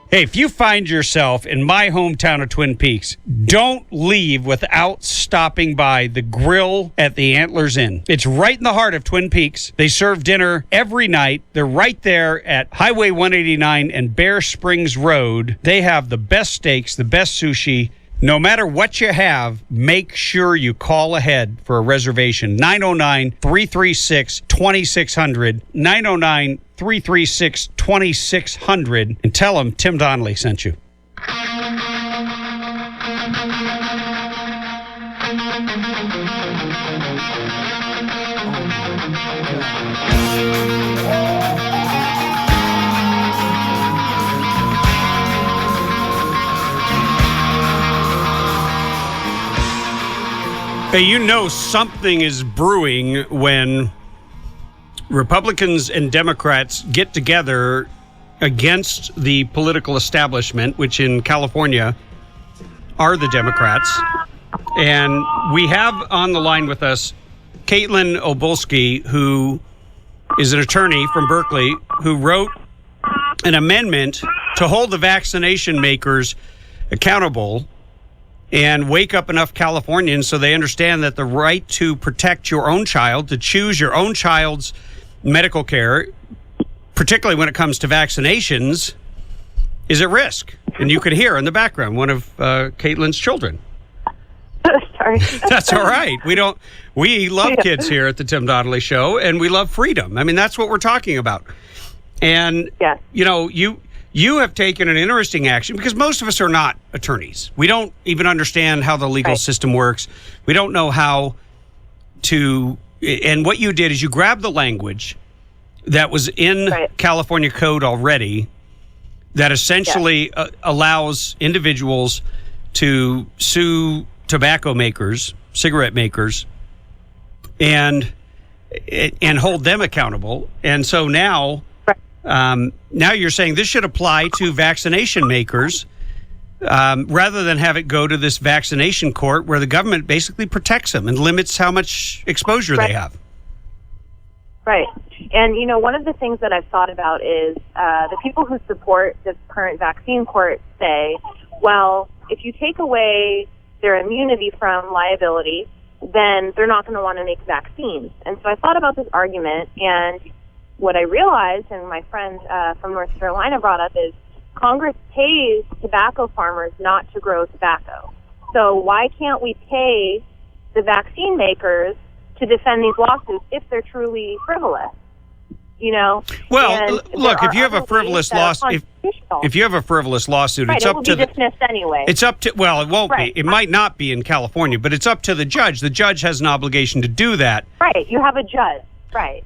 Hey, if you find yourself in my hometown of Twin Peaks, don't leave without stopping by the grill at the Antlers Inn. It's right in the heart of Twin Peaks. They serve dinner every night. They're right there at Highway 189 and Bear Springs Road. They have the best steaks, the best sushi. No matter what you have, make sure you call ahead for a reservation. 909-336-2600. 909-336-2600. And tell them Tim Donnelly sent you. Hey, you know something is brewing when Republicans and Democrats get together against the political establishment, which in California are the Democrats. And we have on the line with us Caitlin Obulski, who is an attorney from Berkeley, who wrote an amendment to hold the vaccination makers accountable and wake up enough Californians so they understand that the right to protect your own child, to choose your own child's medical care, particularly when it comes to vaccinations, is at risk. And you can hear in the background one of Caitlin's children. Sorry. That's all right. We love kids here at the Tim Donnelly Show, and we love freedom. I mean, that's what we're talking about. And, you know, you have taken an interesting action because most of us are not attorneys. We don't even understand how the legal system works. We don't know how to, and what you did is you grabbed the language that was in California code already that essentially allows individuals to sue tobacco makers, cigarette makers, and hold them accountable. And so now you're saying this should apply to vaccination makers rather than have it go to this vaccination court where the government basically protects them and limits how much exposure they have. Right. And, you know, one of the things that I've thought about is the people who support this current vaccine court say, well, if you take away their immunity from liability, then they're not going to want to make vaccines. And so I thought about this argument, and what I realized, and my friend from North Carolina brought up, is Congress pays tobacco farmers not to grow tobacco. So why can't we pay the vaccine makers to defend these lawsuits if they're truly frivolous? Well, And look, there if you are have a other frivolous ways that are lawsuit, if you have a frivolous lawsuit, right, it's it up will to be dismissed anyway. It's up to, well, it won't Right. be. It might not be in California, but it's up to the judge. The judge has an obligation to do that. Right, you have a judge. Right.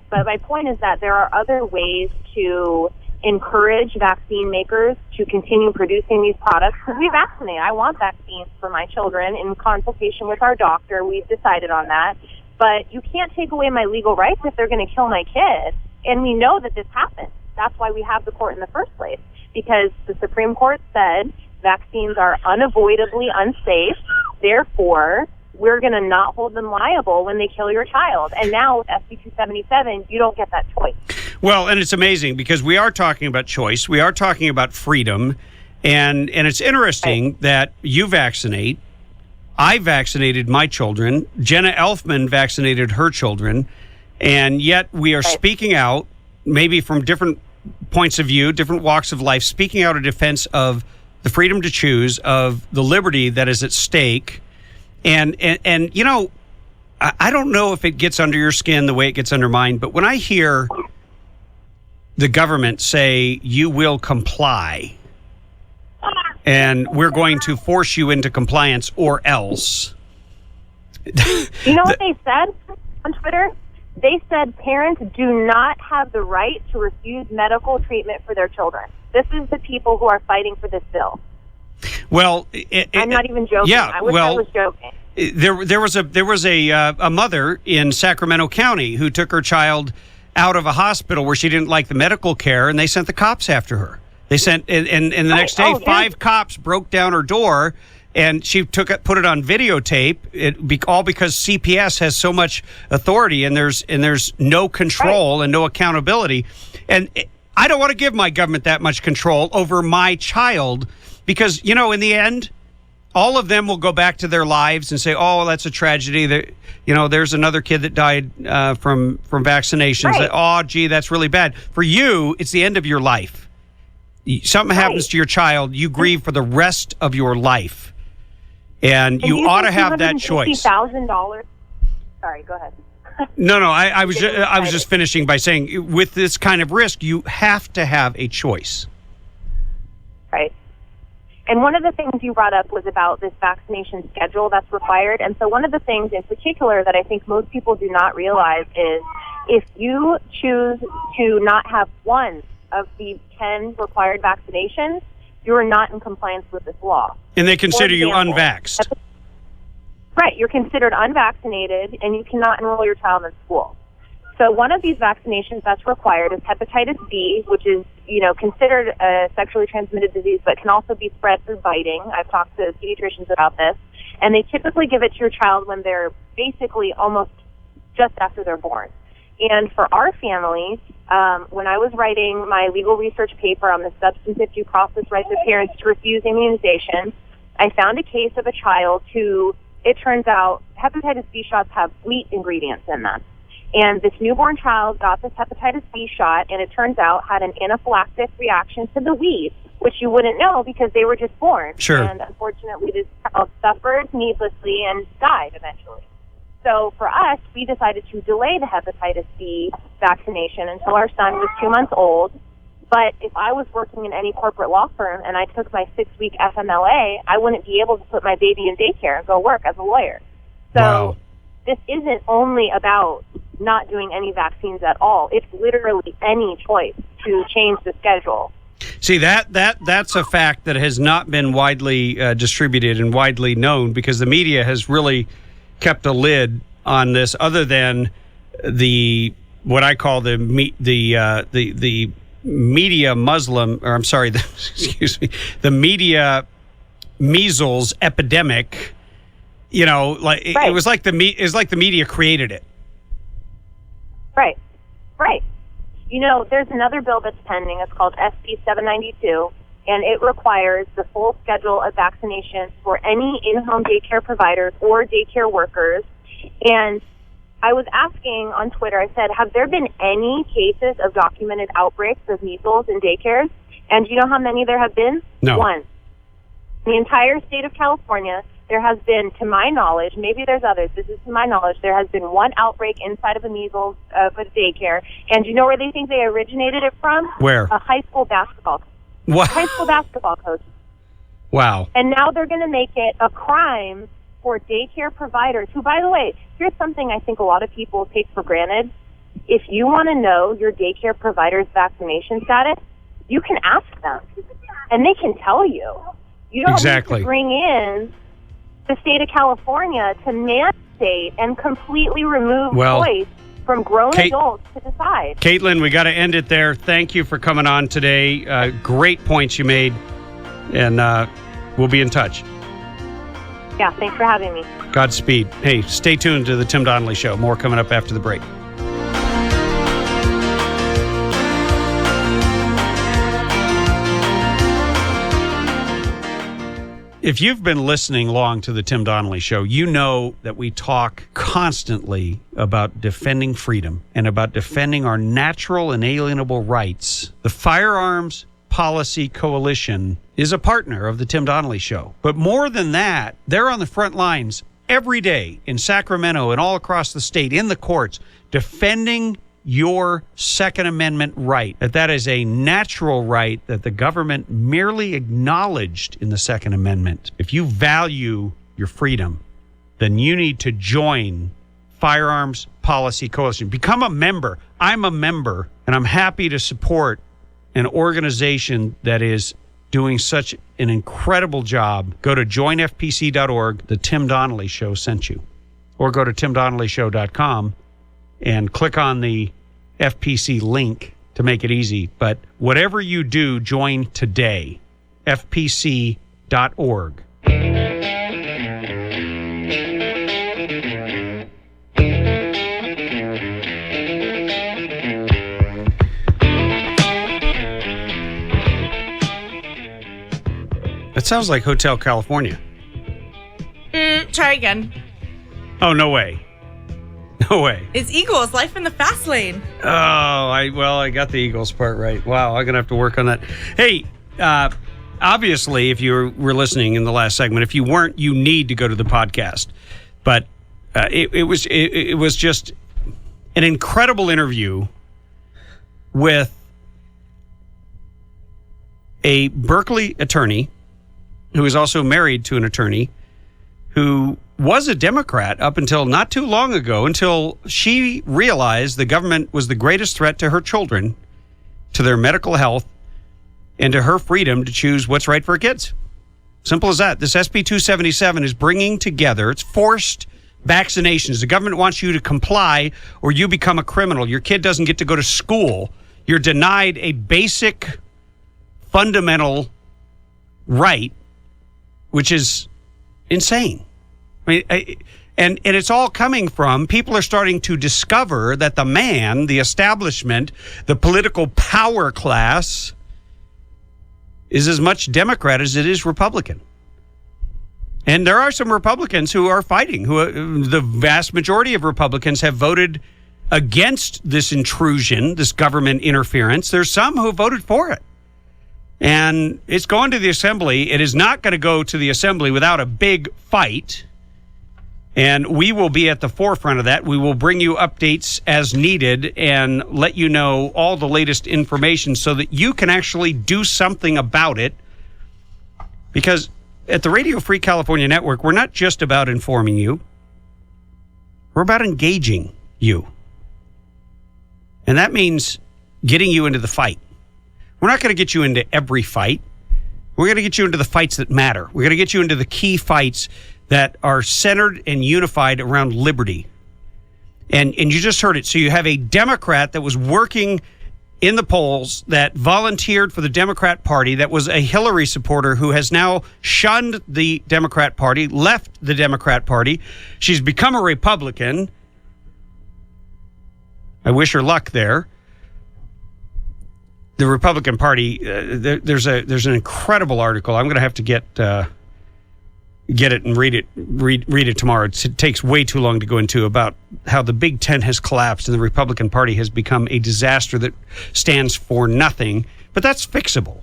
But my point is that there are other ways to encourage vaccine makers to continue producing these products, because we vaccinate. I want vaccines for my children. In consultation with our doctor, we've decided on that. But you can't take away my legal rights if they're going to kill my kid. And we know that this happens. That's why we have the court in the first place, because the Supreme Court said vaccines are unavoidably unsafe. Therefore, we're going to not hold them liable when they kill your child. And now with SB 277, you don't get that choice. Well, and it's amazing because we are talking about choice. We are talking about freedom. And it's interesting that you vaccinate. I vaccinated my children. Jenna Elfman vaccinated her children. And yet we are speaking out, maybe from different points of view, different walks of life, speaking out in defense of the freedom to choose, of the liberty that is at stake. And I don't know if it gets under your skin the way it gets under mine, but when I hear the government say you will comply and we're going to force you into compliance or else. You know what they said on Twitter? They said parents do not have the right to refuse medical treatment for their children. This is the people who are fighting for this bill. Well, I'm not even joking. Yeah, I wish I was joking. There was a mother in Sacramento County who took her child out of a hospital where she didn't like the medical care, and they sent the cops after her. They sent and the next day, 5 cops broke down her door, and she put it on videotape. All because CPS has so much authority, and there's no control and no accountability. And I don't want to give my government that much control over my child. Because, in the end, all of them will go back to their lives and say, oh, that's a tragedy. There's another kid that died from vaccinations. Right. Oh, gee, that's really bad. For you, it's the end of your life. Something happens to your child, you grieve for the rest of your life. And you ought to have that choice. $250,000. Sorry, go ahead. No, I was just finishing by saying, with this kind of risk, you have to have a choice. Right. And one of the things you brought up was about this vaccination schedule that's required. And so one of the things in particular that I think most people do not realize is if you choose to not have one of the 10 required vaccinations, you are not in compliance with this law. And they consider you unvaxxed. Right. You're considered unvaccinated, and you cannot enroll your child in school. So one of these vaccinations that's required is hepatitis B, which is, considered a sexually transmitted disease, but can also be spread through biting. I've talked to pediatricians about this. And they typically give it to your child when they're basically almost just after they're born. And for our family, when I was writing my legal research paper on the substantive due process rights of parents to refuse immunization, I found a case of a child who, it turns out, hepatitis B shots have wheat ingredients in them. And this newborn child got this hepatitis B shot, and it turns out had an anaphylactic reaction to the wheat, which you wouldn't know because they were just born. Sure. And unfortunately, this child suffered needlessly and died eventually. So for us, we decided to delay the hepatitis B vaccination until our son was 2 months old. But if I was working in any corporate law firm and I took my 6-week FMLA, I wouldn't be able to put my baby in daycare and go work as a lawyer. So this isn't only about not doing any vaccines at all. It's literally any choice to change the schedule. See, that's a fact that has not been widely distributed and widely known because the media has really kept a lid on this, other than what I call the media Muslim, or I'm sorry, the media measles epidemic. It was like the media created it. Right. There's another bill that's pending. It's called SB 792, and it requires the full schedule of vaccinations for any in-home daycare providers or daycare workers. And I was asking on Twitter, I said, have there been any cases of documented outbreaks of measles in daycares? And do you know how many there have been? No. In the entire state of California, there has been, to my knowledge, maybe there's others, this is to my knowledge, there has been one outbreak inside of a measles of a daycare. And do you know where they think they originated it from? Where? A high school basketball coach. What? High school basketball coach. Wow. And now they're going to make it a crime for daycare providers who, by the way, here's something I think a lot of people take for granted. If you want to know your daycare provider's vaccination status, you can ask them, and they can tell you. You don't need to bring in the state of California to mandate and completely remove choice from grown adults to decide. Caitlin, we got to end it there. Thank you for coming on today. Great points you made, and we'll be in touch. Yeah, thanks for having me. Godspeed. Hey, stay tuned to the Tim Donnelly Show. More coming up after the break. If you've been listening long to the Tim Donnelly Show, you know that we talk constantly about defending freedom and about defending our natural inalienable rights. The Firearms Policy Coalition is a partner of the Tim Donnelly Show. But more than that, they're on the front lines every day in Sacramento and all across the state, in the courts, defending your Second Amendment right. That is a natural right that the government merely acknowledged in the Second Amendment. If you value your freedom, then you need to join Firearms Policy Coalition. Become a member. I'm a member, and I'm happy to support an organization that is doing such an incredible job. Go to joinfpc.org. The Tim Donnelly Show sent you. Or go to timdonnellyshow.com and click on the FPC link to make it easy. But whatever you do, join today. FPC.org. That sounds like Hotel California. Try again. Oh, no way. No way. It's Eagles, Life in the Fast Lane. Oh, I got the Eagles part right. Wow, I'm going to have to work on that. Hey, obviously, if you were listening in the last segment, if you weren't, you need to go to the podcast. But it was just an incredible interview with a Berkeley attorney who is also married to an attorney who was a Democrat up until not too long ago, until she realized the government was the greatest threat to her children, to their medical health, and to her freedom to choose what's right for her kids. Simple as that. This SB 277 is bringing together, it's forced vaccinations. The government wants you to comply or you become a criminal. Your kid doesn't get to go to school. You're denied a basic, fundamental right, which is insane. I mean, and it's all coming from people are starting to discover that the man, the establishment, the political power class is as much Democrat as it is Republican. And there are some Republicans who are fighting, the vast majority of Republicans have voted against this intrusion, this government interference. There's some who voted for it. And it's going to the Assembly. It is not going to go to the Assembly without a big fight. And we will be at the forefront of that. We will bring you updates as needed and let you know all the latest information so that you can actually do something about it. Because at the Radio Free California Network, we're not just about informing you. We're about engaging you. And that means getting you into the fight. We're not going to get you into every fight. We're going to get you into the fights that matter. We're going to get you into the key fights that are centered and unified around liberty. And you just heard it. So you have a Democrat that was working in the polls, that volunteered for the Democrat Party, that was a Hillary supporter who has now shunned the Democrat Party, left the Democrat Party. She's become a Republican. I wish her luck there. The Republican Party, there's an incredible article. I'm going to have to get it and read it tomorrow. It takes way too long to go into about how the Big Tent has collapsed and the Republican Party has become a disaster that stands for nothing. But that's fixable.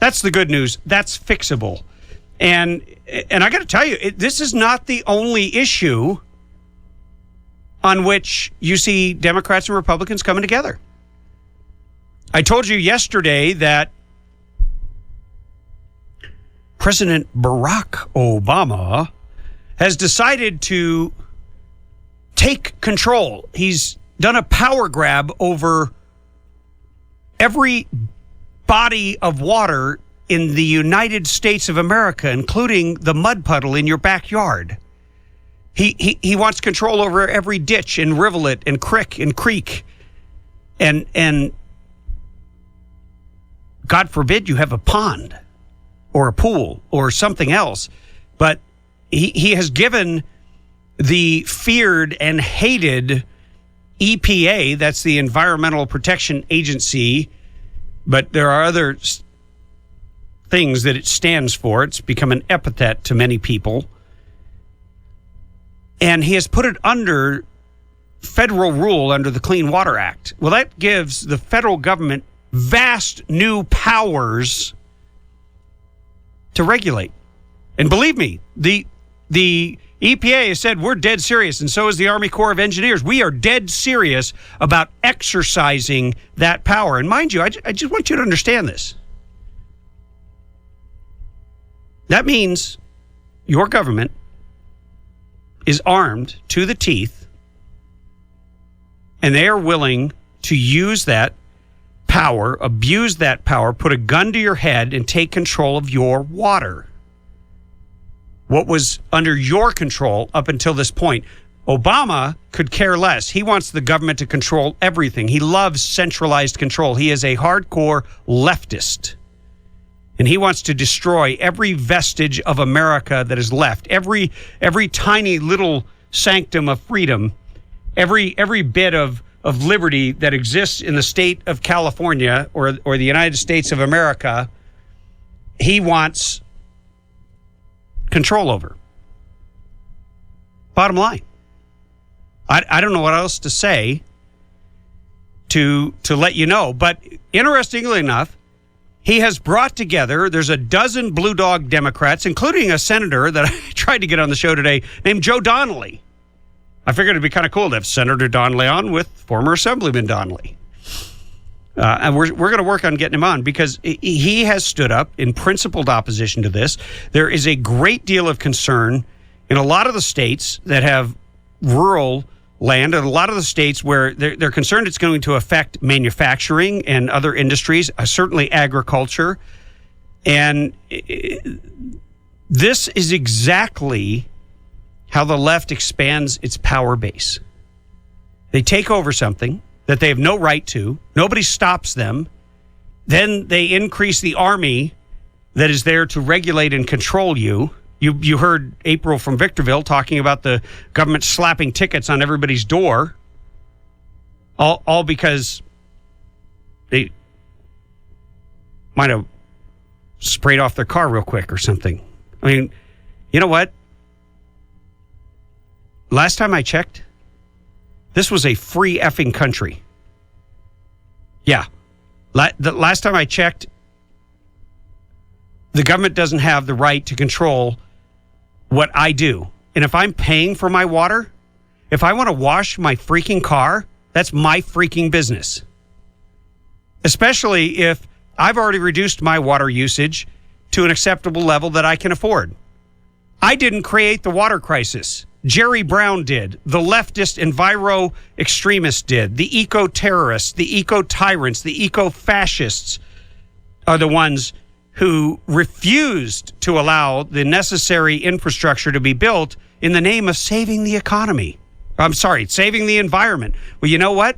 That's the good news. That's fixable. And I got to tell you, this is not the only issue on which you see Democrats and Republicans coming together. I told you yesterday that President Barack Obama has decided to take control. He's done a power grab over every body of water in the United States of America, including the mud puddle in your backyard. He wants control over every ditch and rivulet and crick and creek. And God forbid you have a pond or a pool or something else. But he has given the feared and hated EPA, that's the Environmental Protection Agency, but there are other things that it stands for. It's become an epithet to many people. And he has put it under federal rule under the Clean Water Act. Well, that gives the federal government vast new powers to regulate. And believe me, the EPA has said we're dead serious, and so is the Army Corps of Engineers. We are dead serious about exercising that power. And mind you, I just want you to understand this. That means your government is armed to the teeth, and they are willing to use that power, abuse that power, put a gun to your head, and take control of your water. What was under your control up until this point. Obama could care less. He wants the government to control everything. He loves centralized control. He is a hardcore leftist. And he wants to destroy every vestige of America that is left. Every tiny little sanctum of freedom, every bit of liberty that exists in the state of California or the United States of America, he wants control over. Bottom line. I don't know what else to say to let you know, but interestingly enough, he has brought together, there's a dozen Blue Dog Democrats, including a senator that I tried to get on the show today named Joe Donnelly. I figured it'd be kind of cool to have Senator Donnelly on with former Assemblyman Donnelly. And we're going to work on getting him on because he has stood up in principled opposition to this. There is a great deal of concern in a lot of the states that have rural land, and a lot of the states where they're concerned it's going to affect manufacturing and other industries, certainly agriculture. And this is exactly how the left expands its power base. They take over something that they have no right to. Nobody stops them. Then they increase the army that is there to regulate and control you. You heard April from Victorville talking about the government slapping tickets on everybody's door, all because they might have sprayed off their car real quick or something. I mean, you know what? Last time I checked, this was a free effing country. Yeah. The last time I checked, the government doesn't have the right to control what I do. And if I'm paying for my water, if I want to wash my freaking car, that's my freaking business. Especially if I've already reduced my water usage to an acceptable level that I can afford. I didn't create the water crisis. Jerry Brown did. The leftist enviro extremists did. The eco-terrorists, the eco-tyrants, the eco-fascists are the ones who refused to allow the necessary infrastructure to be built in the name of saving the economy. I'm sorry, saving the environment. Well, you know what?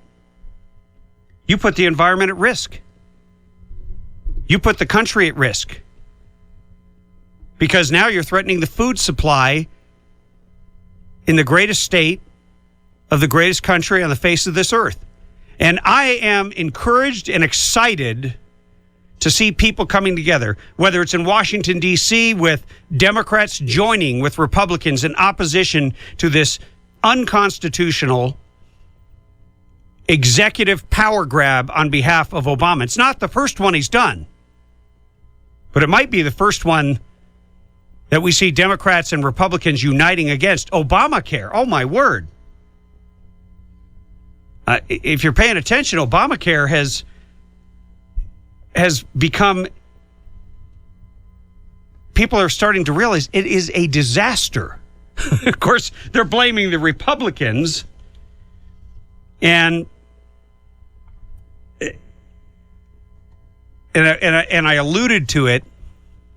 You put the environment at risk. You put the country at risk. Because now you're threatening the food supply in the greatest state of the greatest country on the face of this earth. And I am encouraged and excited to see people coming together, whether it's in Washington, D.C., with Democrats joining with Republicans in opposition to this unconstitutional executive power grab on behalf of Obama. It's not the first one he's done, but it might be the first one that we see Democrats and Republicans uniting against Obamacare. Oh, my word. If you're paying attention, Obamacare has become, people are starting to realize it is a disaster. Of course, they're blaming the Republicans, and I alluded to it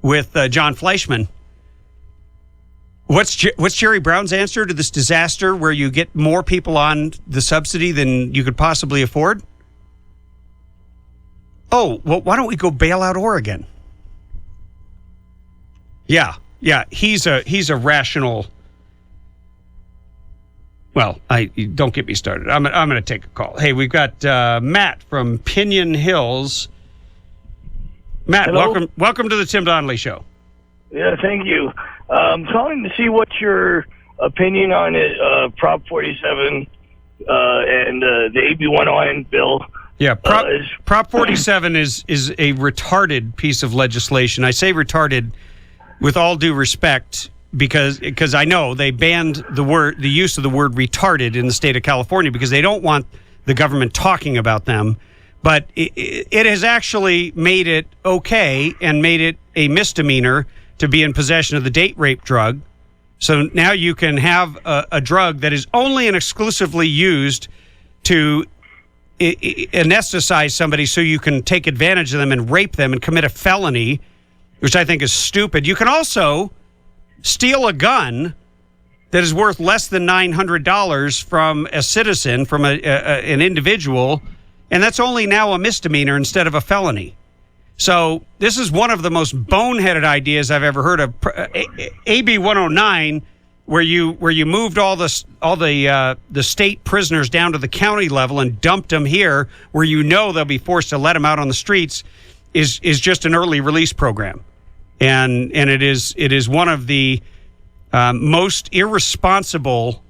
with Jon Fleischman. What's Jerry Brown's answer to this disaster where you get more people on the subsidy than you could possibly afford? Oh, well, why don't we go bail out Oregon? Yeah, he's a rational. Well, don't get me started. I'm going to take a call. Hey, we've got Matt from Pinion Hills. Matt, hello. welcome to the Tim Donnelly Show. Yeah, thank you. I'm calling to see what's your opinion on it, Prop 47 and the AB 109 bill. Yeah, Prop 47 is a retarded piece of legislation. I say retarded with all due respect because I know they banned the use of the word retarded in the state of California because they don't want the government talking about them. But it has actually made it okay and made it a misdemeanor to be in possession of the date rape drug. So now you can have a drug that is only and exclusively used to anesthetize somebody so you can take advantage of them and rape them and commit a felony, which I think is stupid. You can also steal a gun that is worth less than $900 from a citizen, from an individual, and that's only now a misdemeanor instead of a felony. So this is one of the most boneheaded ideas I've ever heard of. AB 109, where you moved all the state prisoners down to the county level and dumped them here, where you know they'll be forced to let them out on the streets, is just an early release program, and it is one of the most irresponsible,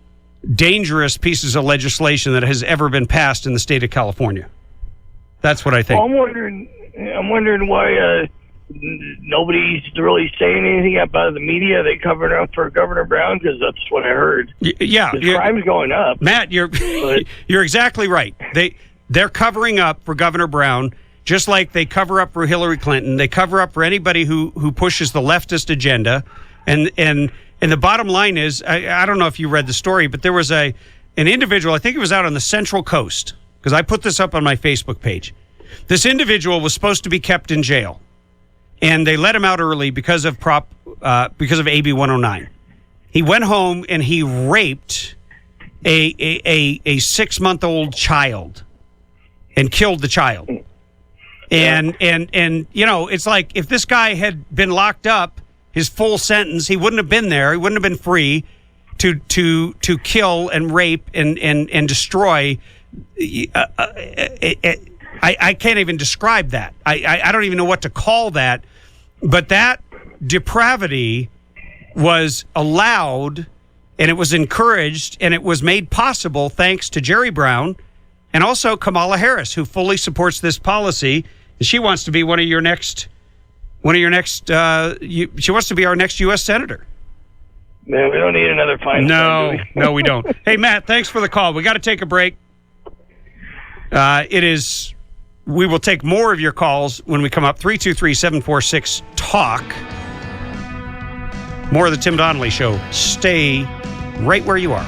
dangerous pieces of legislation that has ever been passed in the state of California. That's what I think. Well, I'm wondering why nobody's really saying anything about the media. They covered up for Governor Brown because that's what I heard. Yeah, crime's going up. Matt, you're exactly right. They're covering up for Governor Brown, just like they cover up for Hillary Clinton. They cover up for anybody who pushes the leftist agenda. And the bottom line is, I don't know if you read the story, but there was an individual, I think it was out on the Central Coast, because I put this up on my Facebook page. This individual was supposed to be kept in jail, and they let him out early because of AB 109. He went home and he raped a 6-month-old child and killed the child. And you know, it's like if this guy had been locked up his full sentence, he wouldn't have been there. He wouldn't have been free to kill and rape and destroy. I can't even describe that. I don't even know what to call that. But that depravity was allowed, and it was encouraged, and it was made possible thanks to Jerry Brown and also Kamala Harris, who fully supports this policy. She wants to be she wants to be our next U.S. Senator. Man, we don't need another fine. No, we don't. Hey, Matt, thanks for the call. We got to take a break. We will take more of your calls when we come up. 323-746-TALK. More of the Tim Donnelly Show. Stay right where you are.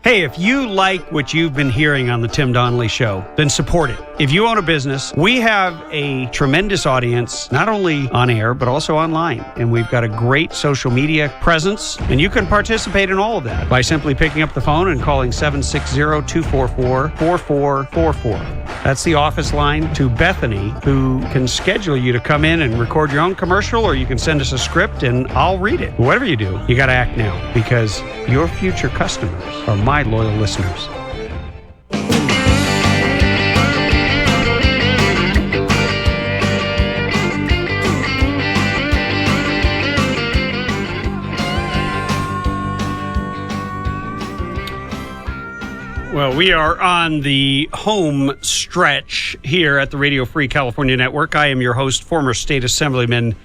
Hey, if you like what you've been hearing on the Tim Donnelly Show, then support it. If you own a business, we have a tremendous audience, not only on air, but also online. And we've got a great social media presence, and you can participate in all of that by simply picking up the phone and calling 760-244-4444. That's the office line to Bethany, who can schedule you to come in and record your own commercial, or you can send us a script and I'll read it. Whatever you do, you got to act now, because your future customers are my loyal listeners. So we are on the home stretch here at the Radio Free California Network. I am your host, former State Assemblyman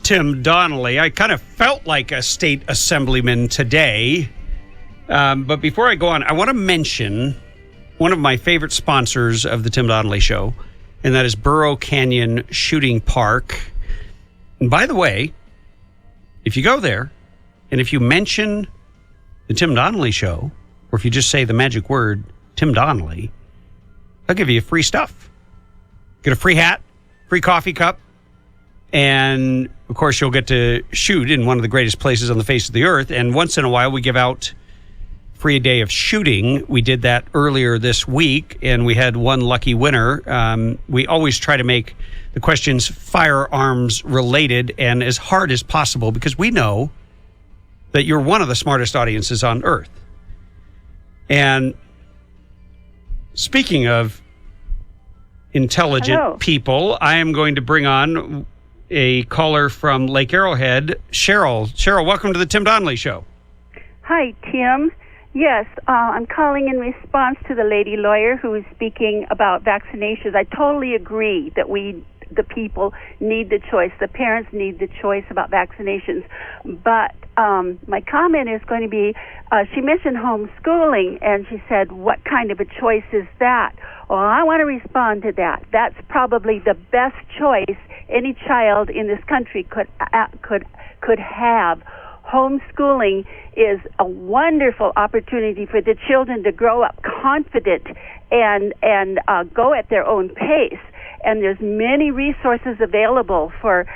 Tim Donnelly. I kind of felt like a state assemblyman today. But before I go on, I want to mention one of my favorite sponsors of the Tim Donnelly Show, and that is Burro Canyon Shooting Park. And by the way, if you go there, and if you mention the Tim Donnelly Show, or if you just say the magic word, Tim Donnelly, I'll give you free stuff. Get a free hat, free coffee cup, and, of course, you'll get to shoot in one of the greatest places on the face of the earth. And once in a while, we give out free day of shooting. We did that earlier this week, and we had one lucky winner. We always try to make the questions firearms related and as hard as possible because we know that you're one of the smartest audiences on earth. And speaking of intelligent people, I am going to bring on a caller from Lake Arrowhead, Cheryl. Cheryl, welcome to the Tim Donnelly Show. Hi, Tim. Yes, I'm calling in response to the lady lawyer who is speaking about vaccinations. I totally agree that we, the people, need the choice. The parents need the choice about vaccinations. But my comment is going to be, she mentioned homeschooling, and she said, what kind of a choice is that? Well, I want to respond to that. That's probably the best choice any child in this country could have. Homeschooling is a wonderful opportunity for the children to grow up confident and go at their own pace. And there's many resources available for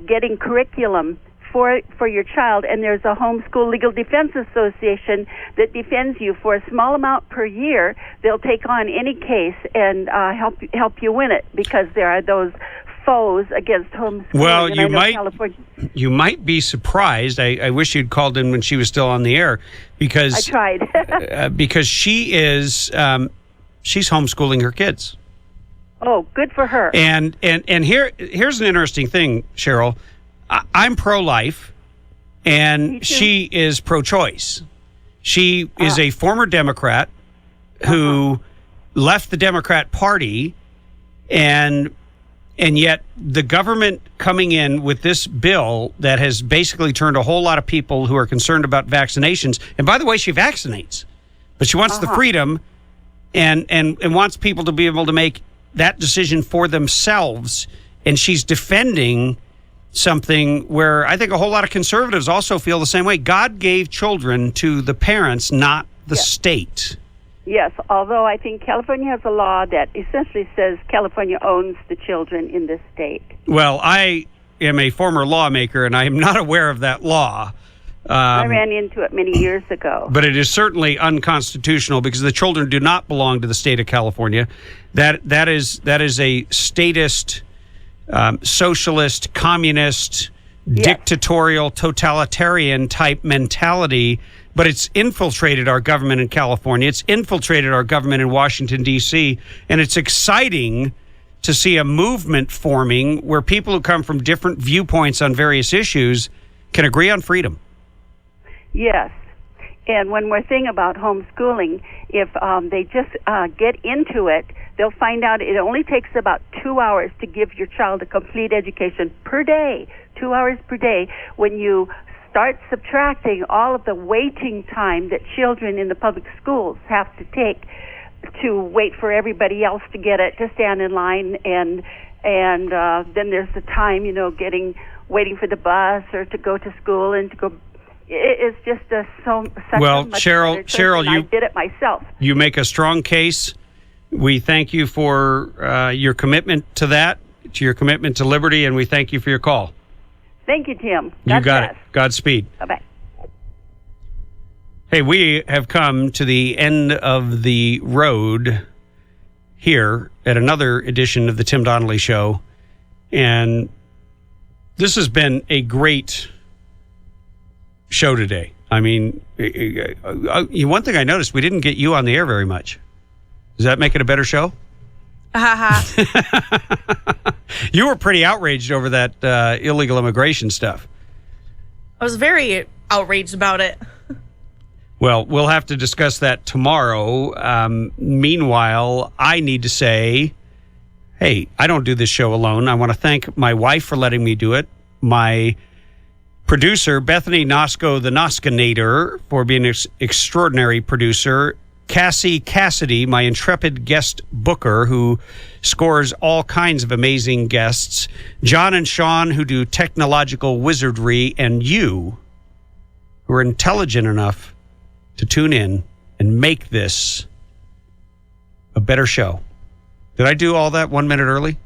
getting curriculum for your child, and there's a Homeschool Legal Defense Association that defends you for a small amount per year. They'll take on any case and help you win it because there are those foes against homeschooling. Well, you might be surprised. I wish you'd called in when she was still on the air because I tried. Because she is she's homeschooling her kids. Oh, good for her. And here's an interesting thing, Cheryl. I'm pro-life, and she is pro-choice. She is a former Democrat who left the Democrat Party, and yet the government coming in with this bill that has basically turned a whole lot of people who are concerned about vaccinations. And by the way, she vaccinates, but she wants the freedom and wants people to be able to make that decision for themselves. And she's defending something where I think a whole lot of conservatives also feel the same way. God gave children to the parents, not the state. Yes, although I think California has a law that essentially says California owns the children in this state. Well, I am a former lawmaker, and I am not aware of that law. I ran into it many years ago. But it is certainly unconstitutional because the children do not belong to the state of California. That is a statist, socialist, communist, dictatorial, totalitarian type mentality. But it's infiltrated our government in California. It's infiltrated our government in Washington, D.C. And it's exciting to see a movement forming where people who come from different viewpoints on various issues can agree on freedom. Yes. And one more thing about homeschooling, if they just get into it, they'll find out it only takes about 2 hours to give your child a complete education per day, 2 hours per day. When you start subtracting all of the waiting time that children in the public schools have to take to wait for everybody else to get it, to stand in line, and then there's the time, waiting for the bus or to go to school and to go. It's just such a much Cheryl, I did it myself. You make a strong case. We thank you for your commitment to that, to your commitment to liberty, and we thank you for your call. Thank you, Tim. You got it. Godspeed. Bye-bye. Hey, we have come to the end of the road here at another edition of the Tim Donnelly Show. And this has been a great show today. I mean, one thing I noticed, we didn't get you on the air very much. Does that make it a better show? You were pretty outraged over that illegal immigration stuff. I was very outraged about it. Well, we'll have to discuss that tomorrow. Meanwhile, I need to say, hey, I don't do this show alone. I want to thank my wife for letting me do it. My producer, Bethany Nosko, the Noskinator, for being an extraordinary producer. Cassie Cassidy, my intrepid guest booker, who scores all kinds of amazing guests. John and Sean, who do technological wizardry. And you, who are intelligent enough to tune in and make this a better show. Did I do all that 1 minute early?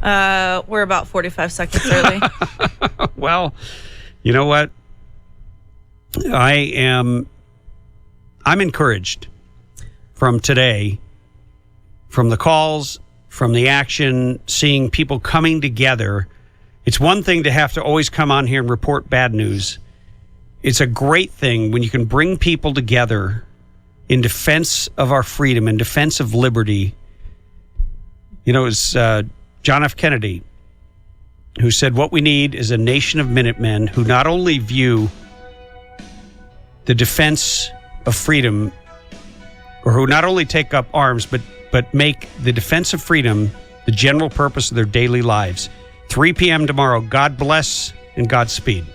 We're about 45 seconds early. Well, you know what? I'm encouraged from today, from the calls, from the action, seeing people coming together. It's one thing to have to always come on here and report bad news. It's a great thing when you can bring people together in defense of our freedom, in defense of liberty. You know, it's John F. Kennedy who said, what we need is a nation of Minutemen who not only view the defense of freedom, or who not only take up arms, but make the defense of freedom the general purpose of their daily lives. 3 p.m. tomorrow. God bless and Godspeed.